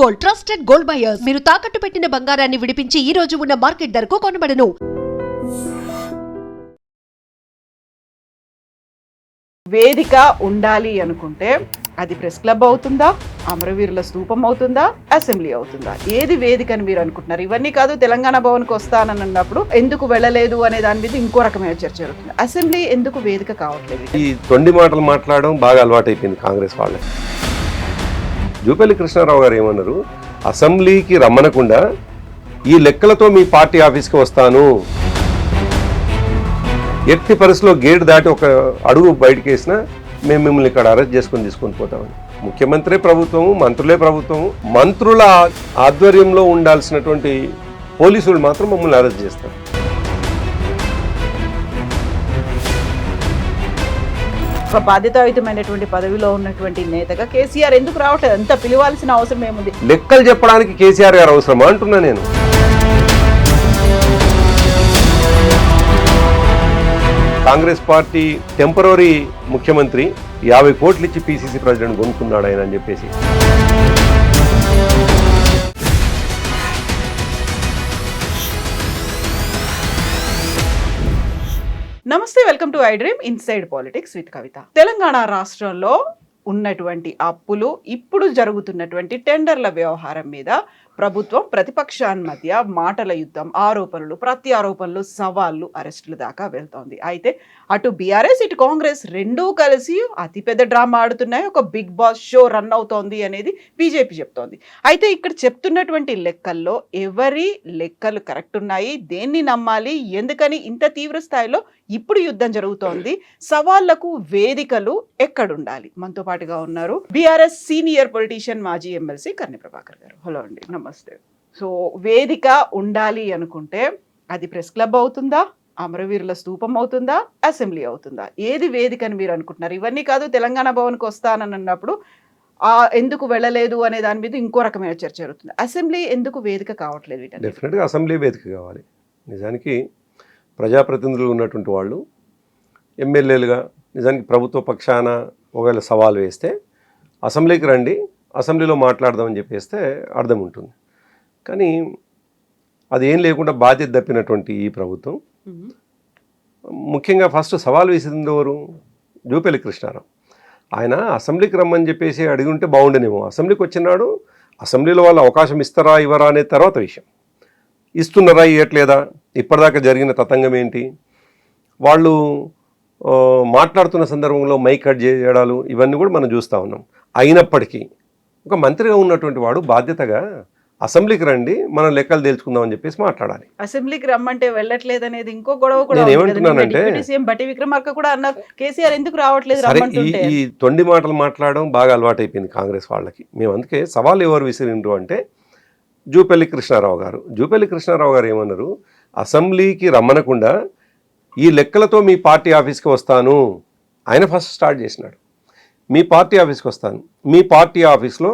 Gold, trusted gold buyers. మీరు తాకట్టు పెట్టిన బంగారాన్ని విడిపించి ఈ రోజు ఉన్న మార్కెట్ ధరకు కొనబడను. వేదిక ఉండాలి అనుకుంటే అది ప్రెస్ క్లబ్ అవుతుందా, అమరవీరుల స్తూపం అవుతుందా, అసెంబ్లీ అవుతుందా? ఏది వేదిక అని మీరు అనుకుంటున్నారు? ఇవన్నీ కాదు, తెలంగాణ భవన్కి వస్తానని అన్నప్పుడు ఎందుకు వెళ్ళలేదు అనే దాని మీద ఇంకో రకమైన చర్చ జరుగుతుంది. అసెంబ్లీ ఎందుకు వేదిక కావట్లేదు? ఈ తొండి మాటలు మాట్లాడడం బాగా అలవాటైపోయింది కాంగ్రెస్ వాళ్ళకి. జూపల్లి కృష్ణారావు గారు ఏమన్నారు, అసెంబ్లీకి రమ్మనకుండా ఈ లెక్కలతో మీ పార్టీ ఆఫీస్కి వస్తాను, ఎట్టి పరిస్థితిలో గేట్ దాటి ఒక అడుగు బయటకు వేసినా మేము మిమ్మల్ని ఇక్కడ అరెస్ట్ చేసుకొని తీసుకొని పోతామని. ముఖ్యమంత్రి ప్రభుత్వము, మంత్రులే ప్రభుత్వము, మంత్రుల ఆధ్వర్యంలో ఉండాల్సినటువంటి పోలీసులు మాత్రం మమ్మల్ని అరెస్ట్ చేస్తారు. ఒక బాధ్యతాయుతమైనటువంటి పదవిలో ఉన్నటువంటి నేతగా కేసీఆర్ ఎందుకు రావట్లేదు? అంత పిలవాల్సిన అవసరం ఏముంది? లెక్కలు చెప్పడానికి కేసీఆర్ గారు అవసరమా అంటున్నా నేను. కాంగ్రెస్ పార్టీ టెంపరరీ ముఖ్యమంత్రి 50 కోట్లు ఇచ్చి పిసిసి ప్రెసిడెంట్ కొనుక్కున్నాడు ఆయన అని చెప్పేసి. నమస్తే, welcome to I dream inside politics with Kavitha. Telangana రాష్ట్రంలో ఉన్నటువంటి అప్పులు, ఇప్పుడు జరుగుతున్నటువంటి టెండర్ల వ్యవహారం మీద ప్రభుత్వం ప్రతిపక్షాల మధ్య మాటల యుద్ధం, ఆరోపణలు, ప్రత్యారోపణలు, సవాళ్లు, అరెస్టుల దాకా వెళ్తోంది. అయితే అటు బీఆర్ఎస్, ఇటు కాంగ్రెస్ రెండూ కలిసి అతిపెద్ద డ్రామా ఆడుతున్నాయి. ఒక బిగ్ బాస్ షో రన్ అవుతోంది అనేది బీజేపీ చెప్తోంది. అయితే ఇక్కడ చెప్తున్నటువంటి లెక్కల్లో ఎవరి లెక్కలు కరెక్ట్ ఉన్నాయి, దేన్ని నమ్మాలి, ఎందుకని ఇంత తీవ్ర స్థాయిలో ఇప్పుడు యుద్ధం జరుగుతోంది, సవాళ్లకు వేదికలు ఎక్కడుండాలి? మనతో పాటుగా ఉన్నారు బీఆర్ఎస్ సీనియర్ పొలిటీషియన్, మాజీ ఎమ్మెల్సీ కర్ణి ప్రభాకర్ గారు. హలో అండి, నమస్తే. సో వేదిక ఉండాలి అనుకుంటే అది ప్రెస్ క్లబ్ అవుతుందా, అమరవీరుల స్తూపం అవుతుందా, అసెంబ్లీ అవుతుందా? ఏది వేదిక అని మీరు అనుకుంటున్నారు? ఇవన్నీ కాదు, తెలంగాణ భవన్కి వస్తానని అన్నప్పుడు ఎందుకు వెళ్ళలేదు అనే దాని మీద ఇంకో రకమైన చర్చ జరుగుతుంది. అసెంబ్లీ ఎందుకు వేదిక కావట్లేదు? డెఫినెట్గా అసెంబ్లీ వేదిక కావాలి. నిజానికి ప్రజాప్రతినిధులు ఉన్నటువంటి వాళ్ళు ఎమ్మెల్యేలుగా నిజానికి ప్రభుత్వ పక్షాన ఒకవేళ సవాల్ వేస్తే అసెంబ్లీకి రండి, అసెంబ్లీలో మాట్లాడదామని చెప్పేస్తే అర్థం ఉంటుంది. కానీ అది ఏం లేకుండా బాధ్యత తప్పినటువంటి ఈ ప్రభుత్వం ముఖ్యంగా ఫస్ట్ సవాల్ వేసింది ఎవరు? జూపల్లి కృష్ణారావు. ఆయన అసెంబ్లీకి రమ్మని చెప్పేసి అడిగి ఉంటే బాగుండేనేమో. అసెంబ్లీకి వచ్చినాడు, అసెంబ్లీలో వాళ్ళు అవకాశం ఇస్తారా ఇవ్వరా అనే తర్వాత విషయం. ఇస్తున్నారా ఇవ్వట్లేదా, ఇప్పటిదాకా జరిగిన తతంగం ఏంటి, వాళ్ళు మాట్లాడుతున్న సందర్భంలో మైక్ కట్ చేయడాలు, ఇవన్నీ కూడా మనం చూస్తూ ఉన్నాం. అయినప్పటికీ ఒక మంత్రిగా ఉన్నటువంటి వాడు బాధ్యతగా అసెంబ్లీకి రండి, మనం లెక్కలు తేల్చుకుందామని చెప్పేసి మాట్లాడాలి. అసెంబ్లీకి రమ్మంటే వెళ్ళట్లేదు అనేది ఇంకో గొడవ కూడా. నేను ఏమంటున్నానంటే, బట్టి విక్రమార్క కూడా అన్నారు కేసీఆర్ ఎందుకు రావట్లేదు. ఈ తొండి మాటలు మాట్లాడడం బాగా అలవాటైపోయింది కాంగ్రెస్ వాళ్ళకి. మేము అందుకే సవాల్ ఎవరు విసిరిండ్రు అంటే జూపల్లి కృష్ణారావు గారు. జూపల్లి కృష్ణారావు గారు ఏమన్నారు, అసెంబ్లీకి రమ్మనకుండా ఈ లెక్కలతో మీ పార్టీ ఆఫీస్కి వస్తాను. ఆయన ఫస్ట్ స్టార్ట్ చేసినాడు, మీ పార్టీ ఆఫీస్కి వస్తాను, మీ పార్టీ ఆఫీస్లో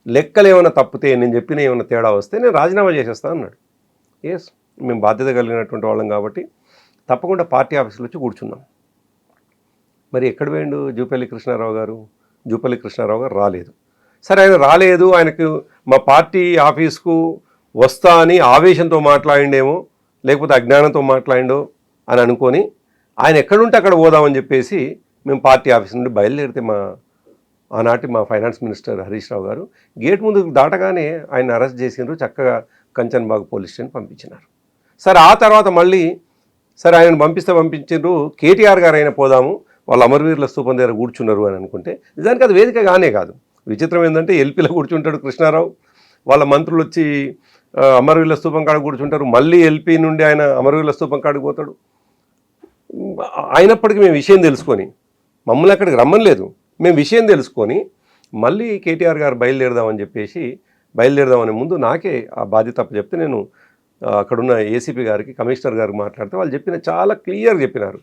లెక్కలు ఏమైనా తప్పితే, నేను చెప్పిన ఏమైనా తేడా వస్తే నేను రాజీనామా చేసేస్తాను అన్నాడు. ఎస్, మేము బాధ్యత కలిగినటువంటి వాళ్ళం కాబట్టి తప్పకుండా పార్టీ ఆఫీస్లో వచ్చి కూర్చున్నాం. మరి ఎక్కడ పోయిండు జూపల్లి కృష్ణారావు గారు? జూపల్లి కృష్ణారావు గారు రాలేదు. సరే, ఆయన రాలేదు, ఆయనకు మా పార్టీ ఆఫీస్కు వస్తా అని ఆవేశంతో మాట్లాడిండేమో, లేకపోతే అజ్ఞానంతో మాట్లాడిండో అని అనుకొని ఆయన ఎక్కడుంటే అక్కడ పోదామని చెప్పేసి మేము పార్టీ ఆఫీస్ నుండి బయలుదేరితే ఆనాటి మా ఫైనాన్స్ మినిస్టర్ హరీష్ రావు గారు గేట్ ముందుకు దాటగానే ఆయన అరెస్ట్ చేసినారు, చక్కగా కంచన్బాగ్ పోలీస్ స్టేషన్ పంపించినారు. సరే, ఆ తర్వాత మళ్ళీ సరే ఆయన పంపించారు, కేటీఆర్ గారు అయినా పోదాము, వాళ్ళు అమరవీరుల స్తూపం దగ్గర కూర్చున్నారు అని అనుకుంటే నిజానికి అది వేదిక కానే కాదు. విచిత్రం ఏంటంటే ఎల్పీలో కూర్చుంటాడు కృష్ణారావు, వాళ్ళ మంత్రులు వచ్చి అమరవీరుల స్తూపం కాడ కూర్చుంటారు, మళ్ళీ ఎల్పీ నుండి ఆయన అమరవీరుల స్తూపం కాడికి పోతాడు. అయినప్పటికీ మేము విషయం తెలుసుకొని, మమ్మల్ని అక్కడికి రమ్మలేదు, మేము విషయం తెలుసుకొని మళ్ళీ కేటీఆర్ గారు బయలుదేరదామనే ముందు నాకే ఆ బాధ్యత చెప్తే నేను అక్కడున్న ఏసీపీ గారికి, కమిషనర్ గారికి మాట్లాడితే వాళ్ళు చాలా క్లియర్గా చెప్పినారు,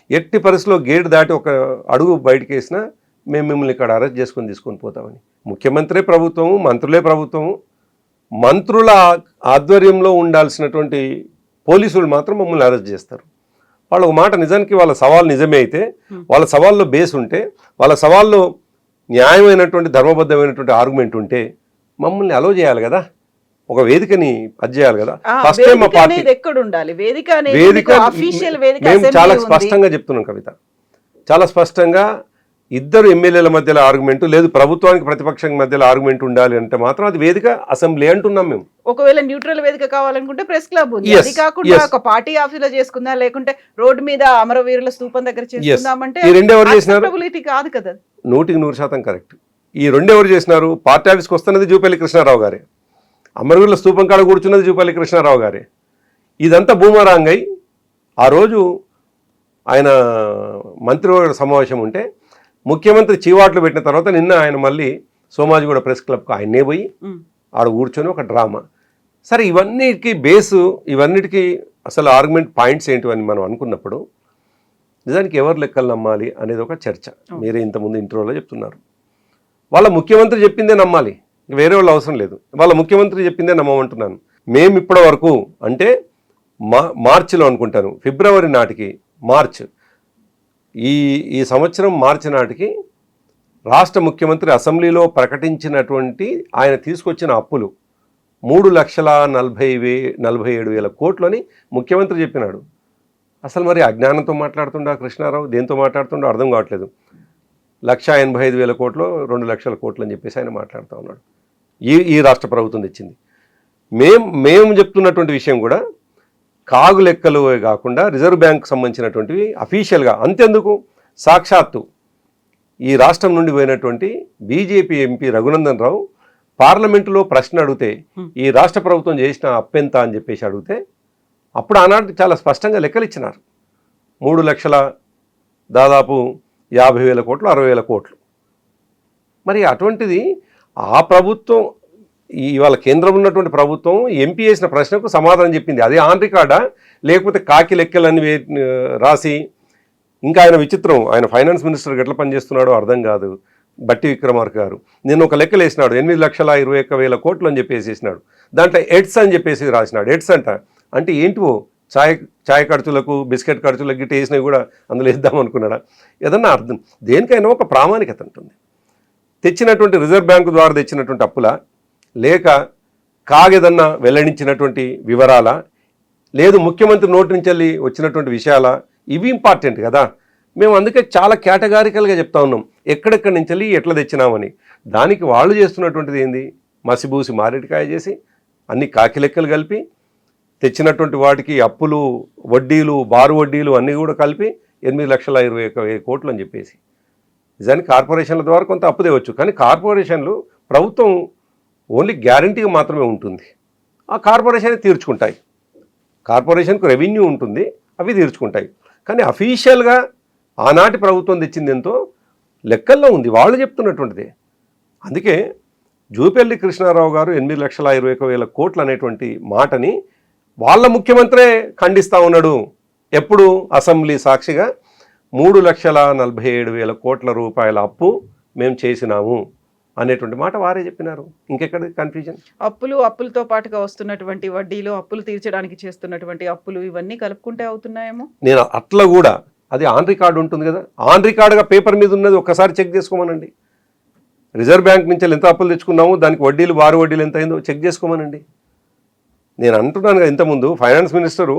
ఎట్టి పరిస్థితిలో గేట్ దాటి ఒక అడుగు బయటకు వేసినా మేము మిమ్మల్ని ఇక్కడ అరెస్ట్ చేసుకొని తీసుకొని పోతామని. ముఖ్యమంత్రి ప్రభుత్వము, మంత్రులే ప్రభుత్వము, మంత్రుల ఆధ్వర్యంలో ఉండాల్సినటువంటి పోలీసులు మాత్రం మమ్మల్ని అరెస్ట్ చేస్తారు. వాళ్ళ ఒక మాట నిజానికి వాళ్ళ సవాల్ నిజమే అయితే, వాళ్ళ సవాల్లో బేస్ ఉంటే, వాళ్ళ సవాల్లో న్యాయమైనటువంటి ధర్మబద్ధమైనటువంటి ఆర్గ్యుమెంట్ ఉంటే మమ్మల్ని అలో చేయాలి కదా, ఒక వేదికని అది చేయాలి కదా. ఆ, ఫస్ట్ టైం మా వేదిక పార్టీ అనేది ఎక్కడ ఉండాలి? వేదిక అనేది వేదిక మీకు అఫీషియల్ వేదిక మేము అసెంబ్లీ చాలా ఉంది. స్పష్టంగా చెప్తున్నాం కవిత, చాలా స్పష్టంగా ఇద్దరు ఎమ్మెల్యేల మధ్యలో ఆర్గ్యుమెంట్ లేదు, ప్రభుత్వానికి ప్రతిపక్షం మధ్యలో ఆర్గ్యుమెంట్ ఉండాలి అంటే మాత్రం అది వేదిక అసెంబ్లీ అంటున్నాం మేము. ఒకవేళ న్యూట్రల్ వేదిక కావాలనుకుంటే ప్రెస్ క్లబ్ ఉంది. Yes, అది కాకుండా yes. ఒక పార్టీ ఆఫీస్ లో చేసుకుందా, లేకుంటే రోడ్డు మీద అమరవీరుల స్తూపం దగ్గర చేసుకుందామంటే ఈ రెండు ఎవరు చేసినారు? acceptability కాదు కదా. 100% కరెక్ట్. ఈ రెండు ఎవరు చేసినారు? పార్టీ ఆఫీస్కి వస్తున్నది జూపల్లి కృష్ణారావు గారే, అమరవీరుల స్తూపం కాడ కూర్చున్నది జూపల్లి కృష్ణారావు గారే. ఇదంతా బూమరాంగ్ అయి ఆ రోజు ఆయన మంత్రివర్గ సమావేశం ఉంటే ముఖ్యమంత్రి చీవాట్లు పెట్టిన తర్వాత నిన్న ఆయన మళ్ళీ సోమాజిగూడ ప్రెస్ క్లబ్కి ఆయన్నే పోయి ఆడ కూర్చొని ఒక డ్రామా. సరే, ఇవన్నిటికీ బేసు, ఇవన్నిటికీ అసలు ఆర్గ్యుమెంట్ పాయింట్స్ ఏంటివని మనం అనుకున్నప్పుడు నిజానికి ఎవరు లెక్కలు నమ్మాలి అనేది ఒక చర్చ. మీరే ఇంతకుముందు ఇంటర్వ్యూలో చెప్తున్నారు, వాళ్ళ ముఖ్యమంత్రి చెప్పిందే నమ్మాలి, వేరే వాళ్ళు అవసరం లేదు. వాళ్ళ ముఖ్యమంత్రి చెప్పిందే నమ్మమంటున్నాను. మేము ఇప్పటి వరకు అంటే మార్చిలో అనుకుంటాను, ఫిబ్రవరి నాటికి, ఈ సంవత్సరం మార్చి నాటికి రాష్ట్ర ముఖ్యమంత్రి అసెంబ్లీలో ప్రకటించినటువంటి ఆయన తీసుకొచ్చిన అప్పులు 3,47,000 కోట్లని ముఖ్యమంత్రి చెప్పినాడు. అసలు మరి అజ్ఞానంతో మాట్లాడుతుండా కృష్ణారావు, దేంతో మాట్లాడుతుండో అర్థం కావట్లేదు. 1,85,000 కోట్లు, 2 లక్షల కోట్లు అని చెప్పేసి ఆయన మాట్లాడుతూ ఉన్నాడు. ఈ రాష్ట్ర ప్రభుత్వం తెచ్చింది. మేము చెప్తున్నటువంటి విషయం కూడా కాగు లెక్కలు కాకుండా రిజర్వ్ బ్యాంక్ సంబంధించినటువంటివి అఫీషియల్గా. అంతెందుకు, సాక్షాత్తు ఈ రాష్ట్రం నుండి పోయినటువంటి బీజేపీ ఎంపీ రఘునందన్ రావు పార్లమెంటులో ప్రశ్న అడిగితే ఈ రాష్ట్ర ప్రభుత్వం చేసిన అప్పెంత అని చెప్పేసి అడిగితే అప్పుడు ఆనాడు చాలా స్పష్టంగా లెక్కలు ఇచ్చినారు. 3 లక్షల దాదాపు 50,000 కోట్లు, 60,000 కోట్లు. మరి అటువంటిది ఆ ప్రభుత్వం, ఇవాళ కేంద్రం ఉన్నటువంటి ప్రభుత్వం ఎంపీ చేసిన ప్రశ్నకు సమాధానం చెప్పింది. అది ఆన్ రికార్డా, లేకపోతే కాకి లెక్కలన్నీ రాసి, ఇంకా ఆయన విచిత్రం, ఆయన ఫైనాన్స్ మినిస్టర్ ఎట్లా పనిచేస్తున్నాడో అర్థం కాదు. బట్టి విక్రమార్క గారు నిన్న ఒక లెక్కలు వేసినాడు, 8,21,000 కోట్లు అని చెప్పేసి వేసినాడు. దాంట్లో ఎడ్స్ అని చెప్పేసి రాసినాడు. ఎడ్స్ అంటే ఏంటివో, చాయ్ ఖర్చులకు, బిస్కెట్ ఖర్చులకు గిట్ట వేసినవి కూడా అందులో వేద్దాం అనుకున్నాడా? ఏదన్నా అర్థం, దేనికైనా ఒక ప్రామాణికత ఉంటుంది. తెచ్చినటువంటి రిజర్వ్ బ్యాంకు ద్వారా తెచ్చినటువంటి అప్పుల, లేక కాగేదన్నా వెల్లడించినటువంటి వివరాల, లేదు ముఖ్యమంత్రి నోటి నుంచి వెళ్ళి వచ్చినటువంటి విషయాల, ఇవి ఇంపార్టెంట్ కదా. మేము అందుకే చాలా కేటగారికల్గా చెప్తా ఉన్నాం ఎక్కడెక్కడి నుంచి వెళ్ళి ఎట్లా తెచ్చినామని. దానికి వాళ్ళు చేస్తున్నటువంటిది ఏంది, మసిబూసి మారేటికాయ చేసి అన్ని కాకి లెక్కలు కలిపి తెచ్చినటువంటి వాటికి అప్పులు, వడ్డీలు, బారు వడ్డీలు అన్నీ కూడా కలిపి 8,21,000 కోట్లు అని చెప్పేసి. నిజానికి కార్పొరేషన్ల ద్వారా కొంత అప్పు తేవచ్చు, కానీ కార్పొరేషన్లు ప్రభుత్వం ఓన్లీ గ్యారంటీగా మాత్రమే ఉంటుంది. ఆ కార్పొరేషన్ తీర్చుకుంటాయి, కార్పొరేషన్కు రెవెన్యూ ఉంటుంది, అవి తీర్చుకుంటాయి. కానీ అఫీషియల్గా ఆనాటి ప్రభుత్వం తెచ్చింది ఎంతో లెక్కల్లో ఉంది, వాళ్ళు చెప్తున్నటువంటిదే. అందుకే జూపల్లి కృష్ణారావు గారు 8,21,000 కోట్లు అనేటువంటి మాటని వాళ్ళ ముఖ్యమంత్రే ఖండిస్తూ ఉన్నాడు. ఎప్పుడు? అసెంబ్లీ సాక్షిగా 3,47,000 కోట్ల రూపాయల అప్పు మేము చేసినాము అనేటువంటి మాట వారే చెప్పినారు. ఇంకెక్కడ కన్ఫ్యూజన్? అప్పులతో పాటుగా వస్తున్నటువంటి వడ్డీలు, అప్పులు తీర్చడానికి చేస్తున్నటువంటి అప్పులు, ఇవన్నీ కలుపుకుంటే అవుతున్నాయేమో. నేను అట్లా కూడా, అది ఆన్ రికార్డు ఉంటుంది కదా, ఆన్ రికార్డుగా పేపర్ మీద ఉన్నది ఒక్కసారి చెక్ చేసుకోమనండి. రిజర్వ్ బ్యాంక్ నుంచి ఎంత అప్పులు తెచ్చుకున్నాము, దానికి వడ్డీలు, బారు వడ్డీలు ఎంత అయిందో చెక్ చేసుకోమనండి. నేను అంటున్నాను కదా, ఇంతకుముందు ఫైనాన్స్ మినిస్టరు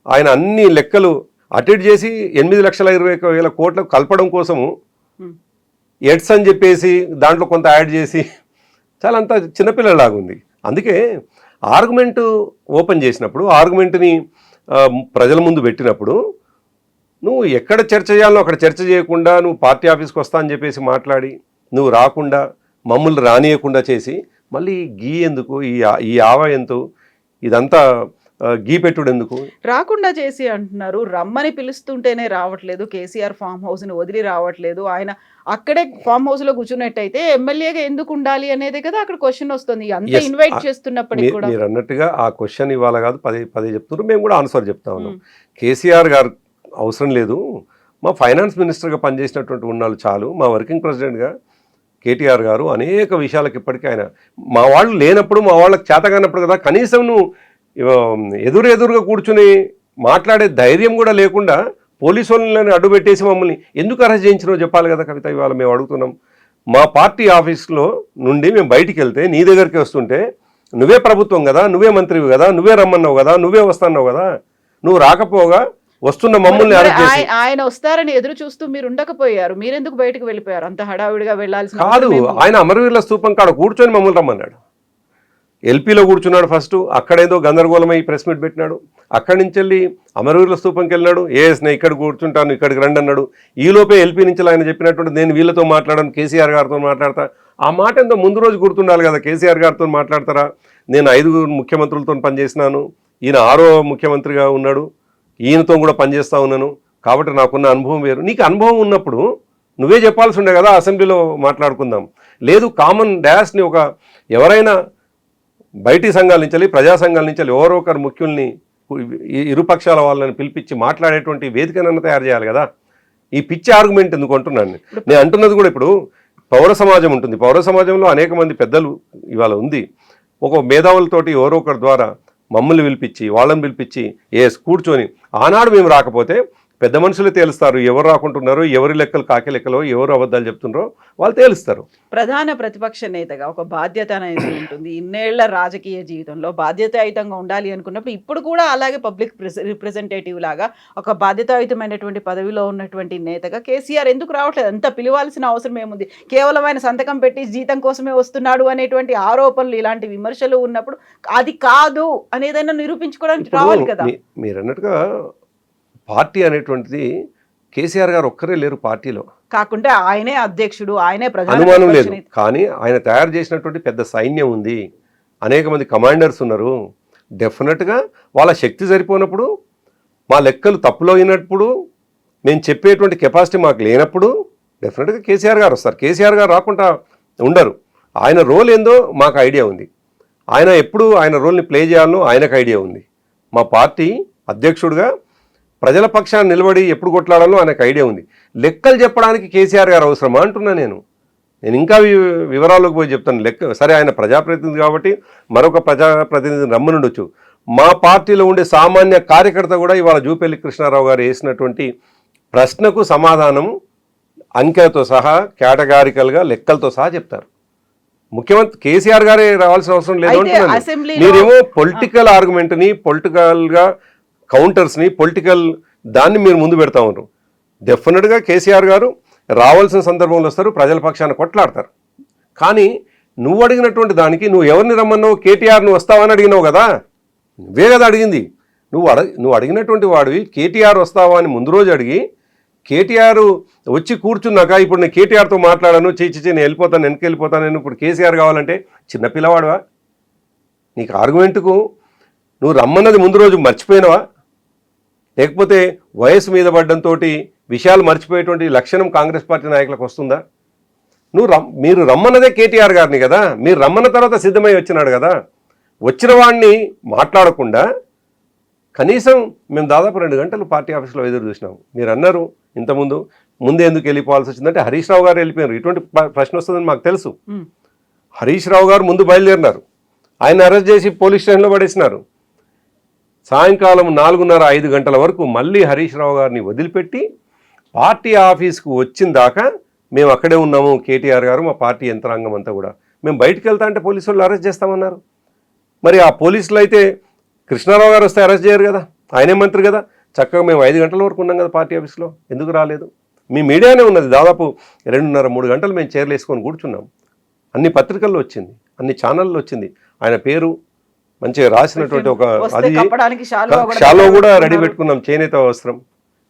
ఆయన అన్ని లెక్కలు అటెండ్ చేసి 8,21,000 కోట్లకు కలపడం కోసము ఎడ్స్ అని చెప్పేసి దాంట్లో కొంత యాడ్ చేసి చాలా అంతా చిన్నపిల్లలాగా ఉంది. అందుకే ఆర్గ్యుమెంటు ఓపెన్ చేసినప్పుడు, ఆర్గ్యుమెంట్ని ప్రజల ముందు పెట్టినప్పుడు, నువ్వు ఎక్కడ చర్చ చేయాలో అక్కడ చర్చ చేయకుండా నువ్వు పార్టీ ఆఫీస్కి వస్తా అని చెప్పేసి మాట్లాడి, నువ్వు రాకుండా మమ్మల్ని రానియకుండా చేసి, మళ్ళీ గీ ఎందుకు, ఈ ఆవా ఎంతో, ఇదంతా గీ పెట్టుడు ఎందుకు? రాకుండా చేసి అంటున్నారు. రమ్మని పిలుస్తుంటేనే రావట్లేదు, కేసీఆర్ ఫామ్ హౌస్ని వదిలి రావట్లేదు, ఆయన అక్కడే ఫామ్ హౌస్ లో కూర్చున్నట్టయితే ఎమ్మెల్యేగా ఎందుకు ఉండాలి అనేది కదా అక్కడ క్వశ్చన్ వస్తుంది. అంత ఇన్వైట్ చేస్తున్నప్పటికీ కూడా మీరు అన్నట్టుగా ఆ క్వశ్చన్ ఇవాళ కాదు, పదే చెప్తున్నారు, మేము కూడా ఆన్సర్ చెప్తా ఉన్నాం. కేసీఆర్ గారు అవసరం లేదు, మా ఫైనాన్స్ మినిస్టర్గా పనిచేసినటువంటి ఉన్నాళ్ళు చాలు, మా వర్కింగ్ ప్రెసిడెంట్గా కేటీఆర్ గారు అనేక విషయాలకు ఇప్పటికీ ఆయన, మా వాళ్ళు లేనప్పుడు, మా వాళ్ళకి చేతగానప్పుడు కదా కనీసం నువ్వు ఎదురుగా కూర్చుని మాట్లాడే ధైర్యం కూడా లేకుండా పోలీసు వాళ్ళని అడ్డుపెట్టేసి మమ్మల్ని ఎందుకు అరెస్ట్ చేయించినో చెప్పాలి కదా కవిత. ఇవాళ మేము అడుగుతున్నాం, మా పార్టీ ఆఫీస్లో నుండి మేము బయటికి వెళ్తే నీ దగ్గరికి వస్తుంటే నువ్వే ప్రభుత్వం కదా, నువ్వే మంత్రివి కదా, నువ్వే రమ్మన్నావు కదా, నువ్వే వస్తున్నావు కదా, నువ్వు రాకపోగా వస్తున్న మమ్మల్ని మరి అరెస్ట్ చేసి ఆయన వస్తారని ఎదురు చూస్తూ మీరు ఉండకపోయారు, మీరెందుకు బయటకు వెళ్ళిపోయారు? అంత హడావిడిగా వెళ్ళాల్సిన కాదు, అవసరం ఏముంది? ఆయన అమరవీరుల స్తూపం కాడ కూర్చొని మమ్మల్ని రమ్మన్నాడు. ఎల్పీలో కూర్చున్నాడు ఫస్ట్, అక్కడేదో గందరగోళమై ప్రెస్ మీట్ పెట్టినాడు. అక్కడి నుంచి వెళ్ళి అమరవీరుల స్తూపంకి వెళ్ళినాడు. నేను ఇక్కడ కూర్చుంటాను, ఇక్కడికి రండి అన్నాడు. ఈలోపే ఎల్పీ నుంచి ఆయన చెప్పినట్టు నేను వీళ్ళతో మాట్లాడాను, కేసీఆర్ గారితో మాట్లాడతా. ఆ మాట ఎంతో ముందు రోజు గుర్తుండాలి కదా. కేసీఆర్ గారితో మాట్లాడతారా? నేను 5 ముఖ్యమంత్రులతో పనిచేసినాను, ఈయన 6వ ముఖ్యమంత్రిగా ఉన్నాడు, ఈయనతో కూడా పనిచేస్తూ ఉన్నాను, కాబట్టి నాకున్న అనుభవం వేరు. నీకు అనుభవం ఉన్నప్పుడు నువ్వే చెప్పాల్సి ఉండే కదా, అసెంబ్లీలో మాట్లాడుకుందాం. లేదు, కామన్ డాష్ని ఒక ఎవరైనా బయటి సంఘాల నుంచి ప్రజా సంఘాల నుంచి ఎవరో ఒకరు ముఖ్యుల్ని ఇరుపక్షాల వాళ్ళని పిలిపించి మాట్లాడేటువంటి వేదికనన్నా తయారు చేయాలి కదా. ఈ పిచ్చి ఆర్గ్యుమెంట్ ఎందుకు అంటున్నాను నేను అంటున్నది కూడా. ఇప్పుడు పౌర సమాజం ఉంటుంది, పౌర సమాజంలో అనేక మంది పెద్దలు ఇవాళ ఉంది. ఒక మేధావులతోటి ఎవరో ఒకరి ద్వారా మమ్మల్ని పిలిపించి వాళ్ళని పిలిపించి కూర్చొని ఆనాడు మేము రాకపోతే పెద్ద మనుషులు తేలుస్తారు ఎవరు రాకుంటున్నారో, ఎవరి లెక్కలు కాకి లెక్కలో, ఎవరు అబద్ధాలు చెప్తున్నారో వాళ్ళు తేలుస్తారు. ప్రధాన ప్రతిపక్ష నేతగా ఒక బాధ్యత అనేది ఉంటుంది. ఇన్నేళ్ల రాజకీయ జీవితంలో బాధ్యతాయుతంగా ఉండాలి అనుకున్నప్పుడు ఇప్పుడు కూడా అలాగే పబ్లిక్ రిప్రజెంటేటివ్ లాగా ఒక బాధ్యతాయుతమైనటువంటి పదవిలో ఉన్నటువంటి నేతగా కేసీఆర్ ఎందుకు రావట్లేదు? అంత పిలవాల్సిన అవసరం ఏముంది? కేవలం ఆయన సంతకం పెట్టి జీతం కోసమే వస్తున్నాడు అనేటువంటి ఆరోపణలు, ఇలాంటి విమర్శలు ఉన్నప్పుడు అది కాదు అనేదైనా నిరూపించుకోవడానికి రావాలి కదా. మీరు అన్నట్టుగా పార్టీ అనేటువంటిది కేసీఆర్ గారు ఒక్కరే లేరు పార్టీలో, కాకుంటే ఆయనే అధ్యక్షుడు, ఆయనే అనుమానం లేదు. కానీ ఆయన తయారు చేసినటువంటి పెద్ద సైన్యం ఉంది, అనేక మంది కమాండర్స్ ఉన్నారు. డెఫినెట్గా వాళ్ళ శక్తి సరిపోయినప్పుడు, మా లెక్కలు తప్పులో అయినప్పుడు, మేము చెప్పేటువంటి కెపాసిటీ మాకు లేనప్పుడు డెఫినెట్గా కేసీఆర్ గారు వస్తారు. కేసీఆర్ గారు రాకుండా ఉండరు. ఆయన రోల్ ఏందో మాకు ఐడియా ఉంది. ఆయన ఎప్పుడు ఆయన రోల్ని ప్లే చేయాలనో ఆయనకు ఐడియా ఉంది. మా పార్టీ అధ్యక్షుడిగా ప్రజల పక్షాన్ని నిలబడి ఎప్పుడు కొట్లాడాలో ఆయనకు ఐడియా ఉంది. లెక్కలు చెప్పడానికి కేసీఆర్ గారు అవసరమా అంటున్నా నేను ఇంకా వివరాల్లోకి పోయి చెప్తాను. లెక్క సరే, ఆయన ప్రజాప్రతినిధి కాబట్టి మరొక ప్రజాప్రతినిధిని రమ్మనుండొచ్చు. మా పార్టీలో ఉండే సామాన్య కార్యకర్త కూడా ఇవాళ జూపల్లి కృష్ణారావు గారు వేసినటువంటి ప్రశ్నకు సమాధానం అంకెలతో సహా, కేటగారికల్గా లెక్కలతో సహా చెప్తారు. ముఖ్యమంత్రి కేసీఆర్ గారే రావాల్సిన అవసరం లేదు అంటున్నాను. మీరేమో పొలిటికల్ ఆర్గ్యుమెంట్ని, పొలిటికల్గా కౌంటర్స్ని, పొలిటికల్ దాన్ని మీరు ముందు పెడతా ఉన్నారు. డెఫినెట్గా కేసీఆర్ గారు రావాల్సిన సందర్భంలో వస్తారు, ప్రజల పక్షాన కొట్లాడతారు. కానీ నువ్వు అడిగినటువంటి దానికి నువ్వు ఎవరిని రమ్మన్నావు? కేటీఆర్ను వస్తావని అడిగినావు కదా, నువ్వే కదా అడిగింది. నువ్వు అడిగినటువంటి వాడివి కేటీఆర్ వస్తావా అని ముందు రోజు అడిగి, కేటీఆర్ వచ్చి కూర్చున్నాక ఇప్పుడు నేను కేటీఆర్తో మాట్లాడాను, నేను వెళ్ళిపోతాను, వెనక్కి వెళ్ళిపోతాను, నేను ఇప్పుడు కేసీఆర్ కావాలంటే చిన్న పిల్లవాడువా? నీకు ఆర్గ్యుమెంట్కు నువ్వు రమ్మన్నది ముందు రోజు మర్చిపోయినవా? లేకపోతే వయసు మీద పడ్డంతో విషయాలు మర్చిపోయేటువంటి లక్షణం కాంగ్రెస్ పార్టీ నాయకులకు వస్తుందా? మీరు రమ్మన్నదే కేటీఆర్ గారిని కదా, మీరు రమ్మన్న తర్వాత సిద్ధమై వచ్చినాడు కదా. వచ్చిన వాడిని మాట్లాడకుండా కనీసం మేము దాదాపు 2 గంటలు పార్టీ ఆఫీస్లో ఎదురు చూసినాము. మీరు అన్నారు ముందే ఎందుకు వెళ్ళిపోవాల్సి వచ్చిందంటే హరీష్ రావు గారు వెళ్ళిపోయారు. ఇటువంటి ప్రశ్న వస్తుందని మాకు తెలుసు. హరీష్ రావు గారు ముందు బయలుదేరినారు, ఆయన అరెస్ట్ చేసి పోలీస్ స్టేషన్లో పడేసినారు. సాయంకాలం 4:30-5 గంటల వరకు మళ్ళీ హరీష్ రావు గారిని వదిలిపెట్టి పార్టీ ఆఫీస్కు వచ్చిన దాకా మేము అక్కడే ఉన్నాము. కేటీఆర్ గారు, మా పార్టీ యంత్రాంగం అంతా కూడా. మేము బయటకు వెళ్తా అంటే పోలీసు వాళ్ళు అరెస్ట్ చేస్తామన్నారు. మరి ఆ పోలీసులు అయితే కృష్ణారావు గారు వస్తే అరెస్ట్ చేయరు కదా, ఆయనే మంత్రి కదా. చక్కగా మేము 5 గంటల వరకు ఉన్నాం కదా పార్టీ ఆఫీస్లో, ఎందుకు రాలేదు? మీ మీడియానే ఉన్నది, దాదాపు 2:30-3 గంటలు మేము చైర్లు వేసుకొని కూర్చున్నాం. అన్ని పత్రికల్లో వచ్చింది, అన్ని ఛానల్లో వచ్చింది. ఆయన పేరు మంచిగా రాసినటువంటి ఒక అది షాలో కూడా రెడీ పెట్టుకున్నాం, చేనేత వస్త్రం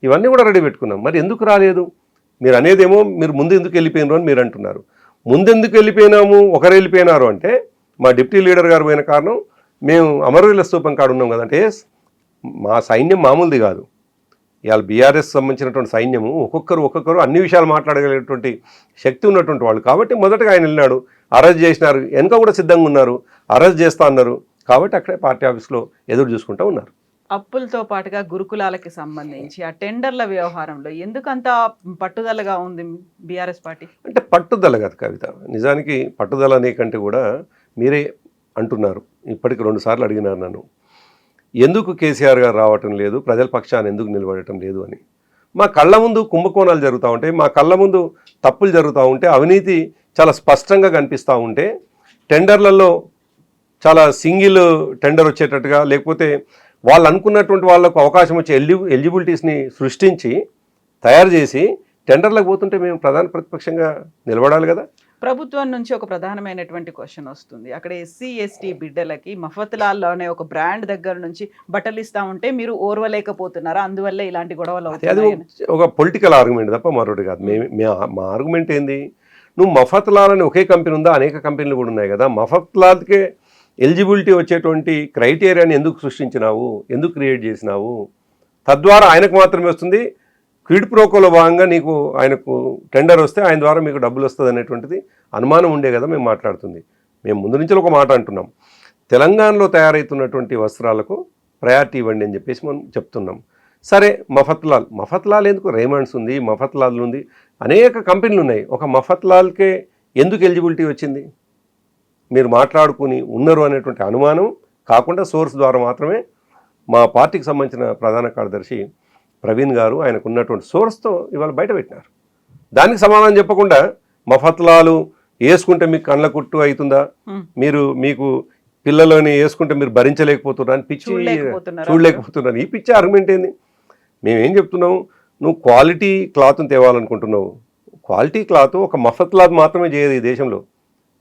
ఇవన్నీ కూడా రెడీ పెట్టుకున్నాం. మరి ఎందుకు రాలేదు? మీరు అనేదేమో మీరు ముందు ఎందుకు వెళ్ళిపోయినారు అని మీరు అంటున్నారు. ముందెందుకు వెళ్ళిపోయినాము, ఒకరు వెళ్ళిపోయినారు అంటే మా డిప్యూటీ లీడర్ గారు పోయిన కారణం, మేము అమరవీరుల స్తూపం కాడ ఉన్నాం కదంటే మా సైన్యం మామూలుది కాదు. ఇవాళ బీఆర్ఎస్ సంబంధించినటువంటి సైన్యము ఒక్కొక్కరు అన్ని విషయాలు మాట్లాడగలిగేటువంటి శక్తి ఉన్నటువంటి వాళ్ళు. కాబట్టి మొదటగా ఆయన వెళ్ళినాడు, అరెస్ట్ చేసినారు, వెనక కూడా సిద్ధంగా ఉన్నారు, అరెస్ట్ చేస్తా అన్నారు. కాబట్టి అక్కడే పార్టీ ఆఫీస్లో ఎదురు చూసుకుంటూ ఉన్నారు. అప్పులతో పాటుగా గురుకులాలకి సంబంధించి ఆ టెండర్ల వ్యవహారంలో ఎందుకంత పట్టుదలగా ఉంది బీఆర్ఎస్ పార్టీ? అంటే పట్టుదల కాదు కవిత, నిజానికి పట్టుదల అనే కంటే కూడా మీరే అంటున్నారు, ఇప్పటికి 2 సార్లు అడిగినారు నన్ను, ఎందుకు కేసీఆర్ గారు రావటం లేదు, ప్రజల పక్షాన్ని ఎందుకు నిలబడటం లేదు అని. మా కళ్ళ ముందు కుంభకోణాలు జరుగుతూ ఉంటాయి, మా కళ్ళ ముందు తప్పులు జరుగుతూ ఉంటే, అవినీతి చాలా స్పష్టంగా కనిపిస్తూ ఉంటే, టెండర్లలో చాలా సింగిల్ టెండర్ వచ్చేటట్టుగా, లేకపోతే వాళ్ళు అనుకున్నటువంటి వాళ్ళకు అవకాశం వచ్చే ఎలిజిబిలిటీస్ని సృష్టించి తయారు చేసి టెండర్లకు పోతుంటే మేము ప్రధాన ప్రతిపక్షంగా నిలబడాలి కదా. ప్రభుత్వం నుంచి ఒక ప్రధానమైనటువంటి క్వశ్చన్ వస్తుంది. అక్కడ ఎస్సీ ఎస్టీ బిడ్డలకి మఫత్లాల్లోనే ఒక బ్రాండ్ దగ్గర నుంచి బట్టలు ఇస్తా ఉంటే మీరు ఓర్వలేకపోతున్నారా, అందువల్ల ఇలాంటి గొడవలు అది అవుతున్నాయి? ఒక పొలిటికల్ ఆర్గ్యుమెంట్ తప్ప మరొకటి కాదు. మా ఆర్గ్యుమెంట్ ఏంది, నువ్వు మఫత్లాల్ అని ఒకే కంపెనీ ఉందా, అనేక కంపెనీలు కూడా ఉన్నాయి కదా. మఫత్లాల్కే ఎలిజిబిలిటీ వచ్చేటువంటి క్రైటీరియాని ఎందుకు సృష్టించినావు, ఎందుకు క్రియేట్ చేసినావు? తద్వారా ఆయనకు మాత్రమే వస్తుంది, క్విడ్ ప్రోకోలో భాగంగా నీకు ఆయనకు టెండర్ వస్తే ఆయన ద్వారా మీకు డబ్బులు వస్తుంది అనేటువంటిది అనుమానం ఉండే కదా మేము మాట్లాడుతుంది. మేము ముందు నుంచి ఒక మాట అంటున్నాం, తెలంగాణలో తయారవుతున్నటువంటి వస్త్రాలకు ప్రయారిటీ ఇవ్వండి అని చెప్పేసి మనం చెప్తున్నాం. సరే, మఫత్లాల్ ఎందుకు, రేమండ్స్ ఉంది, మఫత్లాల్ ఉంది, అనేక కంపెనీలు ఉన్నాయి. ఒక మఫత్లాల్కే ఎందుకు ఎలిజిబిలిటీ వచ్చింది? మీరు మాట్లాడుకుని ఉన్నారు అనేటువంటి అనుమానం కాకుండా సోర్స్ ద్వారా మాత్రమే మా పార్టీకి సంబంధించిన ప్రధాన కార్యదర్శి ప్రవీణ్ గారు ఆయనకు ఉన్నటువంటి సోర్స్తో ఇవాళ బయట పెట్టినారు. దానికి సమాధానం చెప్పకుండా మఫత్లాలు వేసుకుంటే మీకు కళ్ళ కుట్టు అవుతుందా, మీకు పిల్లలని వేసుకుంటే మీరు భరించలేకపోతున్నా అని పిచ్చి చూడలేకపోతున్నాను, ఈ పిచ్చి ఆర్గ్యుమెంట్ ఏంది? మేమేం చెప్తున్నావు, నువ్వు క్వాలిటీ క్లాత్ని తేవాలనుకుంటున్నావు. క్వాలిటీ క్లాత్ ఒక మఫత్లాత్ మాత్రమే చేయదు ఈ దేశంలో.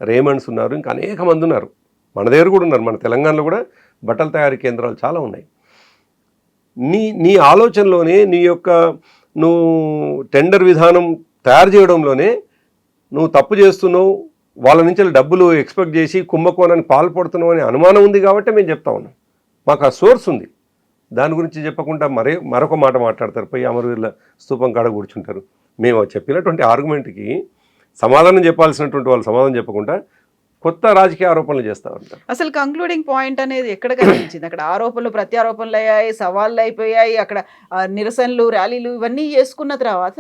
రేమండ్స్ ఉన్నారు, ఇంకా అనేక మంది ఉన్నారు, మన దగ్గర కూడా ఉన్నారు. మన తెలంగాణలో కూడా బట్టల తయారీ కేంద్రాలు చాలా ఉన్నాయి. నీ ఆలోచనలోనే, నువ్వు టెండర్ విధానం తయారు చేయడంలోనే నువ్వు తప్పు చేస్తున్నావు, వాళ్ళ నుంచి డబ్బులు ఎక్స్పెక్ట్ చేసి కుంభకోణానికి పాల్పడుతున్నావు అనే అనుమానం ఉంది కాబట్టి మేము చెప్తా ఉన్నాం. మాకు ఆ సోర్స్ ఉంది. దాని గురించి చెప్పకుండా మరొక మాట మాట్లాడతారు, పోయి అమరవీరుల స్తూపం కాడ కూర్చుంటారు. మేము చెప్పినటువంటి ఆర్గ్యుమెంట్కి సమాధానం చెప్పాల్సినటువంటి వాళ్ళు సమాధానం చెప్పకుండా కొత్త రాజకీయ ఆరోపణలు చేస్తూ ఉంటారు. అసలు కంక్లూడింగ్ పాయింట్ అనేది ఎక్కడ కనిపించింది? అక్కడ ఆరోపణలు ప్రత్యారోపణలు అయ్యాయి, సవాళ్ళు అయిపోయాయి, అక్కడ నిరసనలు ర్యాలీలు ఇవన్నీ చేసుకున్న తర్వాత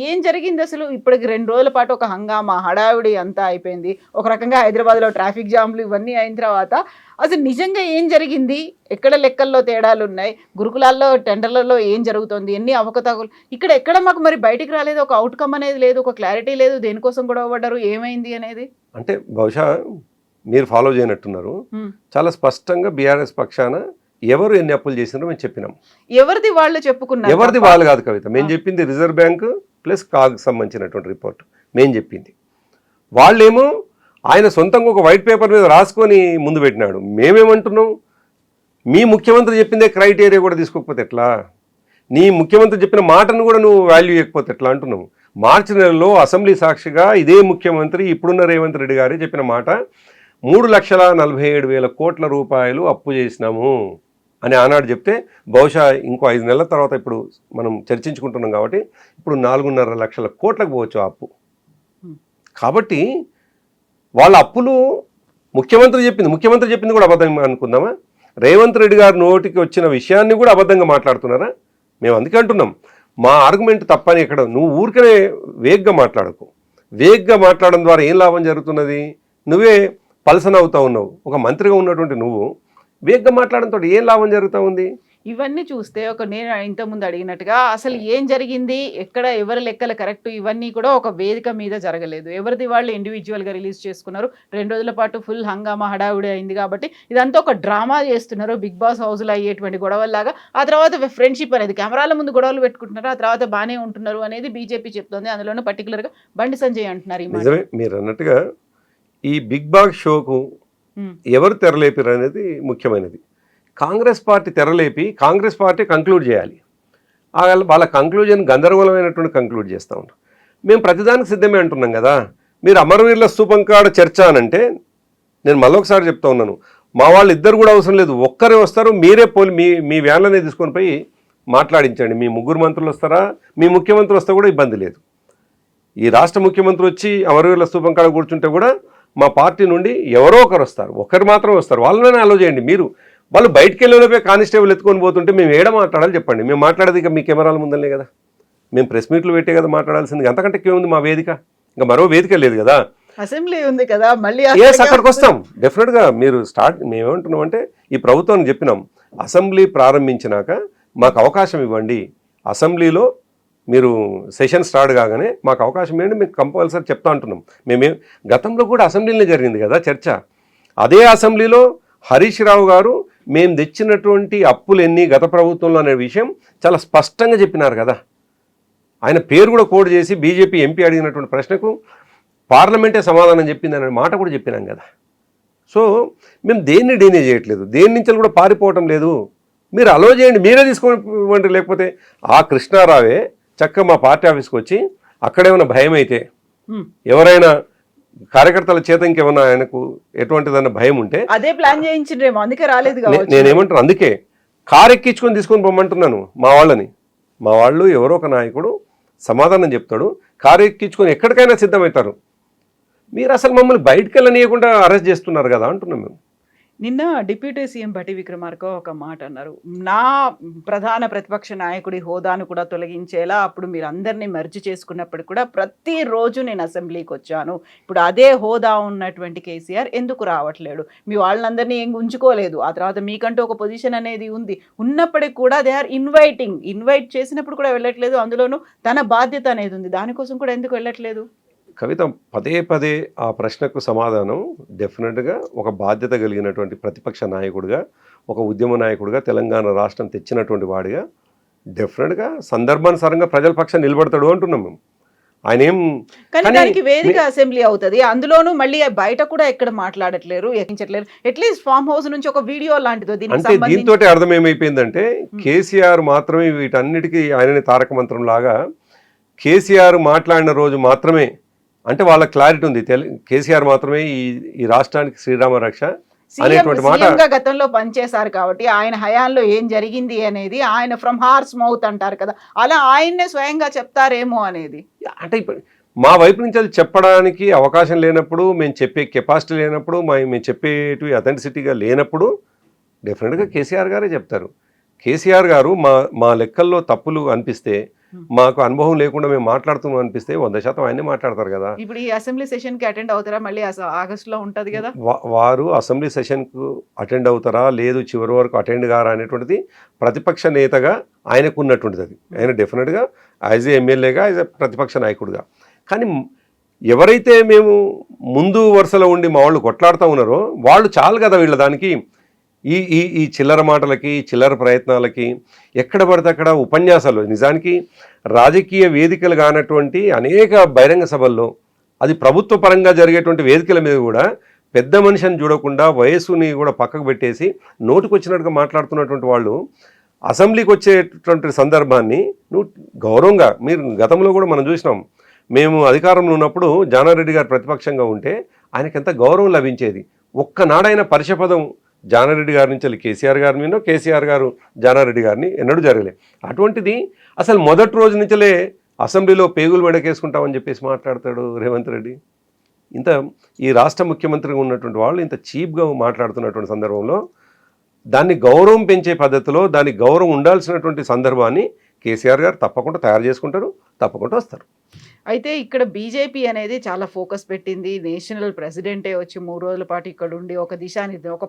ఏం జరిగింది అసలు? ఇప్పటికి 2 రోజుల పాటు ఒక హంగామా హడావిడి అంతా అయిపోయింది. ఒక రకంగా హైదరాబాద్లో ట్రాఫిక్ జామ్లు ఇవన్నీ అయిన తర్వాత అసలు నిజంగా ఏం జరిగింది? ఎక్కడ లెక్కల్లో తేడాలు ఉన్నాయి? గురుకులాల్లో టెండర్లలో ఏం జరుగుతుంది? ఎన్ని అవకతవకలు? ఇక్కడ ఎక్కడ మాకు మరి బయటికి రాలేదు, ఒక అవుట్కమ్ అనేది లేదు, ఒక క్లారిటీ లేదు. దేనికోసం గొడవ పడ్డారు, ఏమైంది అనేది? అంటే బహుశా మీరు ఫాలో చేయనట్టున్నారు. చాలా స్పష్టంగా బీఆర్ఎస్ పక్షాన ఎవరు ఎన్ని అప్పులు చేసినారో మేము చెప్పినాం. ఎవరిది వాళ్ళు చెప్పుకున్నారు, ఎవరిది వాళ్ళు కాదు కవిత. మేము చెప్పింది రిజర్వ్ బ్యాంక్ ప్లస్ కాగ్ సంబంధించినటువంటి రిపోర్ట్ మేము చెప్పింది. వాళ్ళేమో ఆయన సొంతంగా ఒక వైట్ పేపర్ మీద రాసుకొని ముందు పెట్టినాడు. మేమేమంటున్నాం, మీ ముఖ్యమంత్రి చెప్పిందే క్రైటీరియా కూడా తీసుకోకపోతే ఎట్లా, నీ ముఖ్యమంత్రి చెప్పిన మాటను కూడా నువ్వు వాల్యూ ఇవ్వకపోతే ఎట్లా అంటున్నావు. మార్చి నెలలో అసెంబ్లీ సాక్షిగా ఇదే ముఖ్యమంత్రి, ఇప్పుడున్న రేవంత్ రెడ్డి గారే చెప్పిన మాట, 3,47,000 కోట్ల రూపాయలు అప్పు చేసినాము అని ఆనాడు చెప్తే, బహుశా ఇంకో 5 నెలల తర్వాత ఇప్పుడు మనం చర్చించుకుంటున్నాం కాబట్టి ఇప్పుడు 4.5 లక్షల కోట్లకు పోవచ్చు ఆ అప్పు. కాబట్టి వాళ్ళ అప్పులు ముఖ్యమంత్రి చెప్పింది కూడా అబద్ధం అనుకుందామా? రేవంత్ రెడ్డి గారు నోటికి వచ్చిన విషయాన్ని కూడా అబద్ధంగా మాట్లాడుతున్నారా? మేము అందుకే అంటున్నాం, మా ఆర్గ్యుమెంట్ తప్పని. ఇక్కడ నువ్వు ఊరికనే వేగ్గా మాట్లాడకు. వేగ్గా మాట్లాడడం ద్వారా ఏం లాభం జరుగుతున్నది? నువ్వే పలసన అవుతా ఉన్నావు. ఒక మంత్రిగా ఉన్నటువంటి నువ్వు వేగ్గా మాట్లాడడంతో ఏం లాభం జరుగుతూ ఉంది? ఇవన్నీ చూస్తే నేను ఇంతకుముందు అడిగినట్టుగా అసలు ఏం జరిగింది, ఎక్కడ ఎవరి లెక్కలు కరెక్ట్, ఇవన్నీ కూడా ఒక వేదిక మీద జరగలేదు. ఎవరిది వాళ్ళు ఇండివిజువల్గా రిలీజ్ చేసుకున్నారు. 2 రోజుల పాటు ఫుల్ హంగామా హడావుడి అయింది కాబట్టి ఇదంతా ఒక డ్రామా చేస్తున్నారు, బిగ్ బాస్ హౌస్లో అయ్యేటువంటి గొడవల్లాగా. ఆ తర్వాత ఫ్రెండ్షిప్ అనేది కెమెరాల ముందు గొడవలు పెట్టుకుంటున్నారు, ఆ తర్వాత బాగానే ఉంటున్నారు అనేది బీజేపీ చెప్తుంది. అందులోనూ పర్టికులర్గా బండి సంజయ్ అంటున్నారు. నిజమే మీరు అన్నట్టుగా ఈ బిగ్ బాస్ షోకు ఎవరు తెరలేపారు అనేది ముఖ్యమైనది. కాంగ్రెస్ పార్టీ తెరలేపి కాంగ్రెస్ పార్టీ కంక్లూడ్ చేయాలి. వాళ్ళ కంక్లూజన్ గందరగోళమైనటువంటి కంక్లూడ్ చేస్తూ ఉంటాం. మేము ప్రతిదానికి సిద్ధమే అంటున్నాం కదా. మీరు అమరవీరుల స్తూపం కాడ చర్చ అనంటే నేను మళ్ళొకసారి చెప్తా ఉన్నాను, మా వాళ్ళు ఇద్దరు కూడా అవసరం లేదు, ఒక్కరే వస్తారు, మీరే మీ వ్యాన్లనే తీసుకొని పోయి మాట్లాడించండి. మీ 3 మంత్రులు వస్తారా, మీ ముఖ్యమంత్రి వస్తే కూడా ఇబ్బంది లేదు. ఈ రాష్ట్ర ముఖ్యమంత్రి వచ్చి అమరవీరుల స్తూపం కాడ కూర్చుంటే కూడా మా పార్టీ నుండి ఎవరో ఒకరు వస్తారు, ఒక్కరు మాత్రం వస్తారు, వాళ్ళనే అలో చేయండి. వాళ్ళు బయటికి వెళ్ళిపోయి కానిస్టేబుల్ ఎత్తుకొని పోతుంటే మేము ఏడ మాట్లాడాలి చెప్పండి? మేము మాట్లాడేది ఇక మీ కెమెరాల ముందలే కదా, మేము ప్రెస్ మీట్లు పెట్టే కదా మాట్లాడాల్సింది. అంతకంటే ఏముంది మా వేదిక? ఇంకా మరో వేదిక లేదు కదా, అసెంబ్లీ ఉంది కదా. మళ్ళీ అక్కడికి వస్తాం డెఫినెట్గా. మేమేమంటున్నాం అంటే ఈ ప్రభుత్వానికి చెప్పినాం, అసెంబ్లీ ప్రారంభించినాక మాకు అవకాశం ఇవ్వండి, అసెంబ్లీలో మీరు సెషన్ స్టార్ట్ కాగానే మాకు అవకాశం ఏంటి మీకు కంపల్సరీ చెప్తా అంటున్నాం. గతంలో కూడా అసెంబ్లీలో జరిగింది కదా చర్చ. అదే అసెంబ్లీలో హరీష్ రావు గారు మేము తెచ్చినటువంటి అప్పులు ఎన్ని గత ప్రభుత్వంలో అనే విషయం చాలా స్పష్టంగా చెప్పినారు కదా. ఆయన పేరు కూడా కోడ్ చేసి బీజేపీ ఎంపీ అడిగినటువంటి ప్రశ్నకు పార్లమెంటే సమాధానం చెప్పింది అనే మాట కూడా చెప్పినాం కదా. సో మేము దేన్ని డీనే చేయట్లేదు, దేని నుంచి కూడా పారిపోవటం లేదు. మీరు అలో చేయండి, మీరే తీసుకోండి. లేకపోతే ఆ కృష్ణారావే చక్కగా మా పార్టీ ఆఫీస్కి వచ్చి అక్కడేమైనా భయం అయితే ఎవరైనా కార్యకర్తల చేత ఇంకేమన్నా ఆయనకు ఎటువంటిదన్న భయం ఉంటే అదే ప్లాన్ చేయించిండ్రేమో, అందుకే రాలేదు. నేనేమంటాను, అందుకే కారు ఎక్కించుకొని తీసుకొని పొమ్మంటున్నాను మా వాళ్ళని. మా వాళ్ళు ఎవరో ఒక నాయకుడు సమాధానం చెప్తాడు, కారు ఎక్కించుకొని ఎక్కడికైనా సిద్ధమవుతారు. మీరు అసలు మమ్మల్ని బయటకు వెళ్ళనీయకుండా అరెస్ట్ చేస్తున్నారు కదా అంటున్నాం మేము. నిన్న డిప్యూటీ సీఎం భట్టి విక్రమార్క ఒక మాట అన్నారు, నా ప్రధాన ప్రతిపక్ష నాయకుడి హోదాను కూడా తొలగించేలా అప్పుడు మీరు అందరినీ మెర్జ్ చేసుకున్నప్పుడు కూడా ప్రతిరోజు నేను అసెంబ్లీకి వచ్చాను. ఇప్పుడు అదే హోదా ఉన్నటువంటి కేసీఆర్ ఎందుకు రావట్లేడు? మీ వాళ్ళందరినీ ఏం ఉంచుకోలేదు, ఆ తర్వాత మీకంటూ ఒక పొజిషన్ అనేది ఉంది, ఉన్నప్పటికీ కూడా దే ఆర్ ఇన్వైట్ చేసినప్పుడు కూడా వెళ్ళట్లేదు. అందులోనూ తన బాధ్యత అనేది ఉంది, దానికోసం కూడా ఎందుకు వెళ్ళట్లేదు? కవిత, పదే పదే ఆ ప్రశ్నకు సమాధానం డెఫినెట్గా ఒక బాధ్యత కలిగినటువంటి ప్రతిపక్ష నాయకుడిగా, ఒక ఉద్యమ నాయకుడిగా, తెలంగాణ రాష్ట్రం తెచ్చినటువంటి వాడిగా డెఫినెట్గా సందర్భానుసారంగా ప్రజల పక్షాన్ని నిలబడతాడు అంటున్నాం మేము. ఆయన ఏం కానీ దానికి వేదిక అసెంబ్లీ అవుతుంది, అందులోనూ మళ్ళీ బయట కూడా ఎక్కడ మాట్లాడట్లేరు, ఎక్కించట్లేరు. అట్లీస్ట్ ఫామ్ హౌస్ నుంచి ఒక వీడియో లాంటిదో అంటే దీంతో అర్థం ఏమైపోయిందంటే కేసీఆర్ మాత్రమే వీటన్నిటికీ ఆయనని తారక మంత్రం లాగా కేసీఆర్ మాట్లాడిన రోజు మాత్రమే, అంటే వాళ్ళ క్లారిటీ ఉంది, కేసీఆర్ మాత్రమే ఈ రాష్ట్రానికి శ్రీరామ రక్ష అనేటువంటి మాట. గతంలో పనిచేశారు కాబట్టి ఆయన హయాంలో ఏం జరిగింది అనేది ఆయన ఫ్రమ్ హార్స్ మౌత్ అంటారు కదా, అలా ఆయన్నే స్వయంగా చెప్తారేమో అనేది. అంటే మా వైపు నుంచి అది చెప్పడానికి అవకాశం లేనప్పుడు, మేము చెప్పే కెపాసిటీ లేనప్పుడు, మేము చెప్పేటివి అథెంటిసిటీగా లేనప్పుడు డెఫినెట్గా కేసీఆర్ గారే చెప్తారు. కేసీఆర్ గారు మా లెక్కల్లో తప్పులు అనిపిస్తే, మాకు అనుభవం లేకుండా మేము మాట్లాడుతున్నాం అనిపిస్తే 100% ఆయనే మాట్లాడతారు కదా. ఇప్పుడు ఈ అసెంబ్లీ సెషన్ కి అటెండ్ అవుతారా? మళ్ళీ ఆగస్టులో ఉంటది కదా. వారు అసెంబ్లీ సెషన్ కు అటెండ్ అవుతారా లేదు చివరి వరకు అటెండ్ కారా అనేటువంటిది ప్రతిపక్ష నేతగా ఆయనకు ఉన్నటువంటిది. అది ఆయన డెఫినెట్గా యాజ్ ఏ ఎమ్మెల్యేగా, యాజ్ ఏ ప్రతిపక్ష నాయకుడిగా. కానీ ఎవరైతే మేము ముందు వరుసలో ఉండి మా వాళ్ళు కొట్లాడుతూ ఉన్నారో వాళ్ళు చాలు కదా వీళ్ళ దానికి. ఈ చిల్లర మాటలకి, చిల్లర ప్రయత్నాలకి, ఎక్కడ పడితే అక్కడ ఉపన్యాసాలు, నిజానికి రాజకీయ వేదికలు కానటువంటి అనేక బహిరంగ సభల్లో, అది ప్రభుత్వ పరంగా జరిగేటువంటి వేదికల మీద కూడా పెద్ద మనిషిని చూడకుండా వయస్సుని కూడా పక్కకు పెట్టేసి నోటికొచ్చినట్టుగా మాట్లాడుతున్నటువంటి వాళ్ళు అసెంబ్లీకి వచ్చేటువంటి సందర్భాన్ని నువ్వు గౌరవంగా, మీరు గతంలో కూడా మనం చూసినాం, మేము అధికారంలో ఉన్నప్పుడు జానారెడ్డి గారు ప్రతిపక్షంగా ఉంటే ఆయనకి ఎంత గౌరవం లభించేది. ఒక్కనాడైనా పరిషపదం జానారెడ్డి గారి నుంచి కేసీఆర్ గారి మీద, కేసీఆర్ గారు జానారెడ్డి గారిని ఎన్నడూ జరగలే. అటువంటిది అసలు మొదటి రోజు నుంచే అసెంబ్లీలో పేగులు మెడకేసుకుంటామని చెప్పేసి మాట్లాడతాడు రేవంత్ రెడ్డి. ఈ రాష్ట్ర ముఖ్యమంత్రిగా ఉన్నటువంటి వాళ్ళు ఇంత చీప్గా మాట్లాడుతున్నటువంటి సందర్భంలో దాన్ని గౌరవం పెంచే పద్ధతిలో, దానికి గౌరవం ఉండాల్సినటువంటి సందర్భాన్ని కేసీఆర్ గారు తప్పకుండా తయారు చేసుకుంటారు, తప్పకుండా వస్తారు. అయితే ఇక్కడ బీజేపీ అనేది చాలా ఫోకస్ పెట్టింది. నేషనల్ ప్రెసిడెంటే వచ్చి 3 రోజుల పాటు ఇక్కడ ఉండి ఒక దిశానిర్దేశం, ఒక